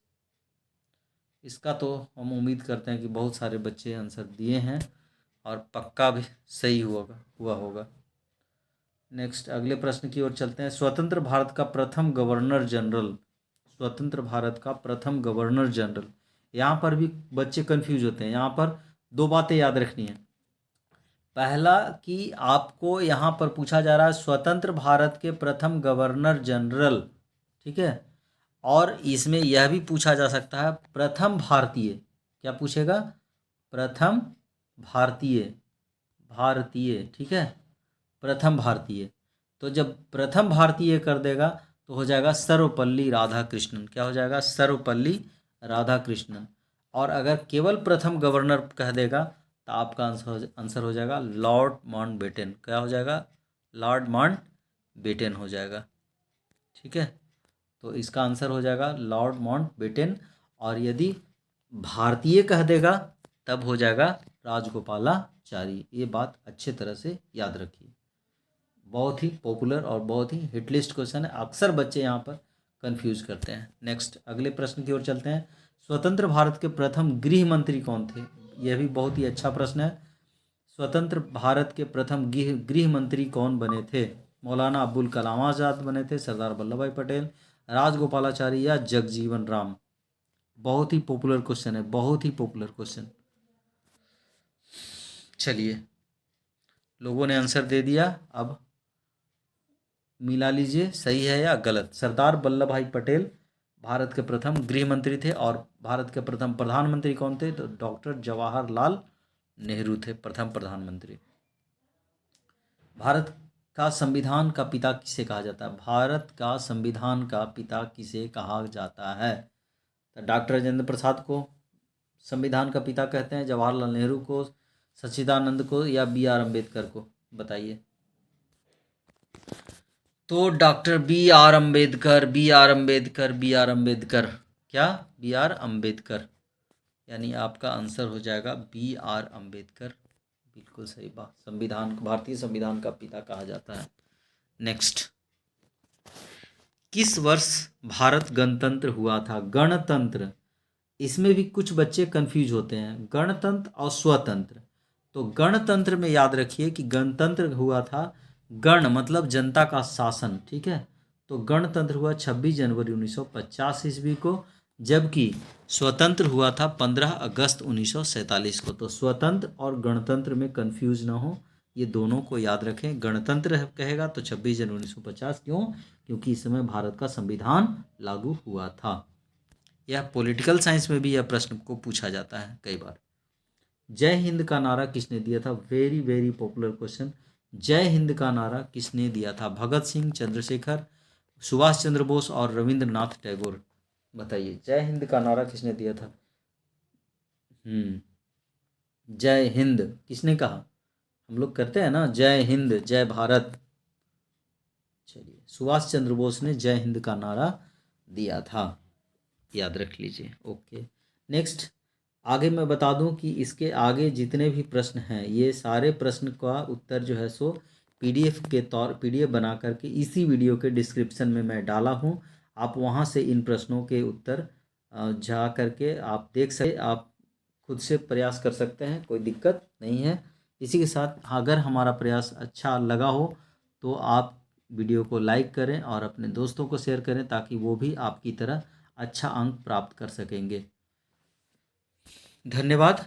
इसका तो हम उम्मीद करते हैं कि बहुत सारे बच्चे आंसर दिए हैं और पक्का भी सही हुआ होगा। नेक्स्ट, अगले प्रश्न की ओर चलते हैं। स्वतंत्र भारत का प्रथम गवर्नर जनरल, स्वतंत्र भारत का प्रथम गवर्नर जनरल, यहाँ पर भी बच्चे कंफ्यूज होते हैं। यहाँ पर दो बातें याद रखनी है। पहला कि आपको यहाँ पर पूछा जा रहा है स्वतंत्र भारत के प्रथम गवर्नर जनरल, ठीक है, और इसमें यह भी पूछा जा सकता है प्रथम भारतीय। क्या पूछेगा? प्रथम भारतीय, भारतीय, ठीक है, प्रथम भारतीय। तो जब प्रथम भारतीय कर देगा तो हो जाएगा सर्वपल्ली राधाकृष्णन। क्या हो जाएगा? सर्वपल्ली राधाकृष्णन। और अगर केवल प्रथम गवर्नर कह देगा तो आपका आंसर हो जाएगा लॉर्ड माउंटबेटन। क्या हो जाएगा? लॉर्ड माउंटबेटन हो जाएगा। ठीक है, तो इसका आंसर हो जाएगा लॉर्ड माउंटबेटन। और यदि भारतीय कह देगा तब हो जाएगा राजगोपालाचारी। ये बात अच्छे तरह से याद रखिए, बहुत ही पॉपुलर और बहुत ही हिट लिस्ट क्वेश्चन है, अक्सर बच्चे यहाँ पर कंफ्यूज करते हैं। नेक्स्ट, अगले प्रश्न की ओर चलते हैं। स्वतंत्र भारत के प्रथम गृह मंत्री कौन थे? यह भी बहुत ही अच्छा प्रश्न है। स्वतंत्र भारत के प्रथम गृह मंत्री कौन बने थे? मौलाना अब्दुल कलाम आज़ाद बने थे, सरदार वल्लभ भाई पटेल, राजगोपालाचारी या जगजीवन राम? बहुत ही पॉपुलर क्वेश्चन है, बहुत ही पॉपुलर क्वेश्चन। चलिए, लोगों ने आंसर दे दिया, अब मिला लीजिए सही है या गलत। सरदार वल्लभ भाई पटेल भारत के प्रथम गृह मंत्री थे। और भारत के प्रथम प्रधानमंत्री कौन थे? तो डॉक्टर जवाहरलाल नेहरू थे प्रथम प्रधानमंत्री। भारत का संविधान का पिता किसे कहा जाता है? भारत का संविधान का पिता किसे कहा जाता है? तो डॉक्टर राजेंद्र प्रसाद को संविधान का पिता कहते हैं? जवाहरलाल नेहरू को, सच्चिदानंद को, या बी आर अम्बेडकर को? बताइए। तो doctor B R Ambedkar, B R Ambedkar, B R Ambedkar. क्या? बी आर अम्बेडकर, यानी आपका आंसर हो जाएगा बी आर अम्बेडकर। बिल्कुल सही बात। संविधान, भारतीय संविधान का पिता कहा जाता है। नेक्स्ट, किस वर्ष भारत गणतंत्र हुआ था? गणतंत्र, इसमें भी कुछ बच्चे कंफ्यूज होते हैं, गणतंत्र और स्वतंत्र। तो गणतंत्र में याद रखिए कि गणतंत्र हुआ था, गण मतलब जनता का शासन, ठीक है। तो गणतंत्र हुआ 26 जनवरी 1950 ईस्वी को, जबकि स्वतंत्र हुआ था 15 अगस्त 1947 को। तो स्वतंत्र और गणतंत्र में कंफ्यूज ना हो, ये दोनों को याद रखें। गणतंत्र कहेगा तो 26 जनवरी 1950, क्यों? क्योंकि इस समय भारत का संविधान लागू हुआ था। यह पॉलिटिकल साइंस में भी यह प्रश्न को पूछा जाता है कई बार। जय हिंद का नारा किसने दिया था? Very very popular question. जय हिंद का नारा किसने दिया था? भगत सिंह, चंद्रशेखर, सुभाष चंद्र बोस और रविंद्रनाथ टैगोर। बताइए, जय हिंद का नारा किसने दिया था? जय हिंद किसने कहा? हम लोग करते हैं ना, जय हिंद, जय भारत। चलिए, सुभाष चंद्र बोस ने जय हिंद का नारा दिया था, याद रख लीजिए। ओके, नेक्स्ट, आगे मैं बता दूं कि इसके आगे जितने भी प्रश्न हैं, ये सारे प्रश्न का उत्तर जो है सो पीडीएफ बना करके इसी वीडियो के डिस्क्रिप्शन में मैं डाला हूं। आप वहां से इन प्रश्नों के उत्तर जा करके आप देख सकते, आप खुद से प्रयास कर सकते हैं, कोई दिक्कत नहीं है। इसी के साथ अगर हमारा प्रयास अच्छा लगा हो तो आप वीडियो को लाइक करें और अपने दोस्तों को शेयर करें, ताकि वो भी आपकी तरह अच्छा अंक प्राप्त कर सकेंगे। धन्यवाद।